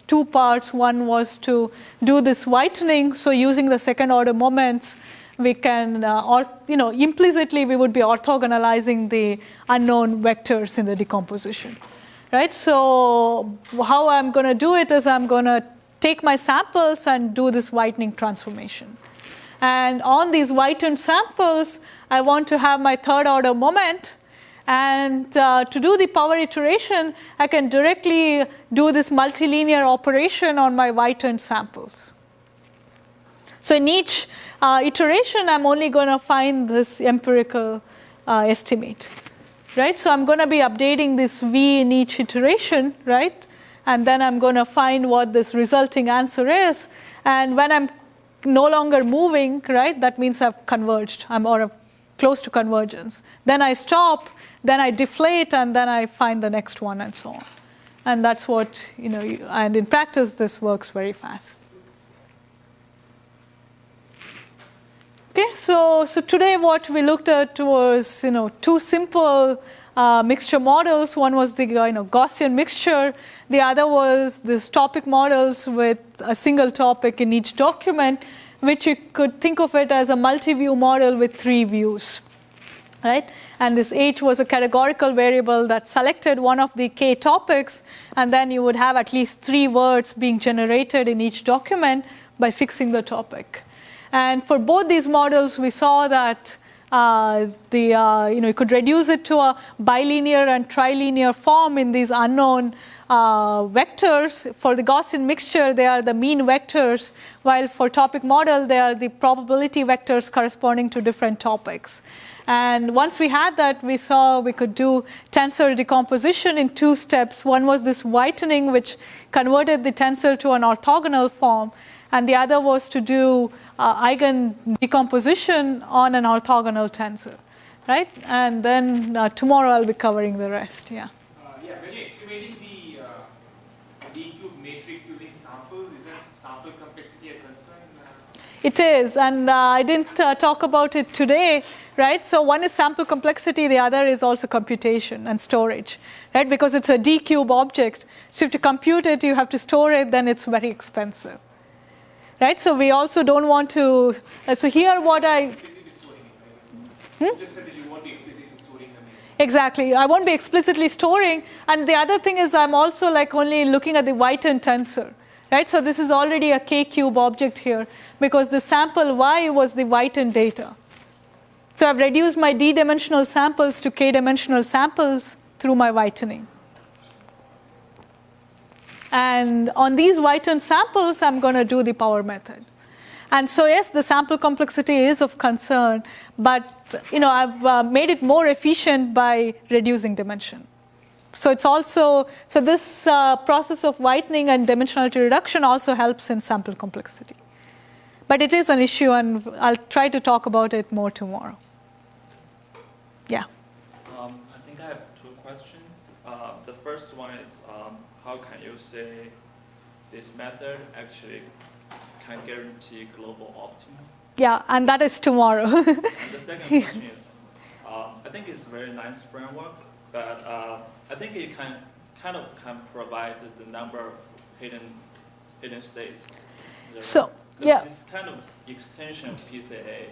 2 parts. One was to do this whitening. So using the second order moments, we can, implicitly we would be orthogonalizing the unknown vectors in the decomposition, right? So how I'm going to do it is I'm going to take my samples and do this whitening transformation. And on these whitened samples, I want to have my third order moment. And to do the power iteration, I can directly do this multilinear operation on my whitened samples. So in each iteration, I'm only going to find this empirical estimate, right? So I'm going to be updating this V in each iteration, right? And then I'm going to find what this resulting answer is. And when I'm no longer moving, right, that means I've converged, or close to convergence. Then I stop, then I deflate, and then I find the next one, and so on. And that's what, and in practice, this works very fast. Okay, so today what we looked at was, two simple mixture models. One was the Gaussian mixture. The other was this topic models with a single topic in each document, which you could think of it as a multi-view model with 3 views, right? And this H was a categorical variable that selected one of the K topics, and then you would have at least 3 words being generated in each document by fixing the topic. And for both these models, we saw that you could reduce it to a bilinear and trilinear form in these unknown vectors. For the Gaussian mixture, they are the mean vectors, while for topic model, they are the probability vectors corresponding to different topics. And once we had that, we saw we could do tensor decomposition in 2 steps. One was this whitening, which converted the tensor to an orthogonal form, and the other was to do eigen decomposition on an orthogonal tensor, right? And then tomorrow I'll be covering the rest, Yeah, when you're estimating the D-cube matrix using samples, is that sample complexity a concern? It is, and I didn't talk about it today, right? So one is sample complexity, the other is also computation and storage, right? Because it's a D-cube object, so to compute it, you have to store it, then it's very expensive. Right, so we also don't want to. So here, what I. Just said that you won't be explicitly storing them. Exactly, I won't be explicitly storing. And the other thing is, I'm also only looking at the whitened tensor, right? So this is already a K-cube object here because the sample Y was the whitened data. So I've reduced my D-dimensional samples to K-dimensional samples through my whitening. And on these whitened samples, I'm going to do the power method. And so, yes, the sample complexity is of concern, but I've made it more efficient by reducing dimension. So it's also, so this process of whitening and dimensionality reduction also helps in sample complexity. But it is an issue, and I'll try to talk about it more tomorrow. Yeah. I think I have 2 questions. The first one is, how can you say this method actually can guarantee global optimum? Yeah, and that is tomorrow. And the second question is, I think it's a very nice framework, but I think it can provide the number of hidden states. So, yeah. It's kind of extension of PCA.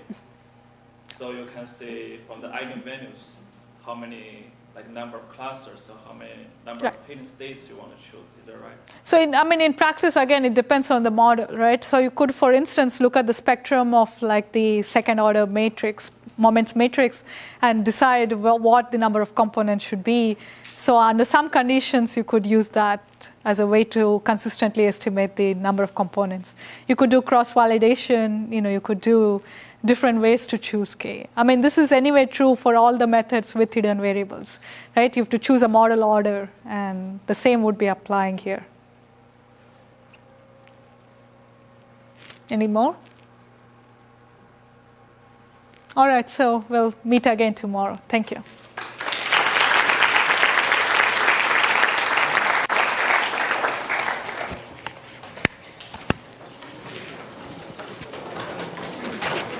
So you can say from the eigenvalues how many number of clusters, so how many number of hidden states you want to choose. Is that right? So in practice, again, it depends on the model, right? So you could, for instance, look at the spectrum of the second order matrix, moments matrix, and decide what the number of components should be. So under some conditions, you could use that as a way to consistently estimate the number of components. You could do cross-validation, you could do different ways to choose K. This is anyway true for all the methods with hidden variables, right? You have to choose a model order, and the same would be applying here. Any more? All right, so we'll meet again tomorrow. Thank you.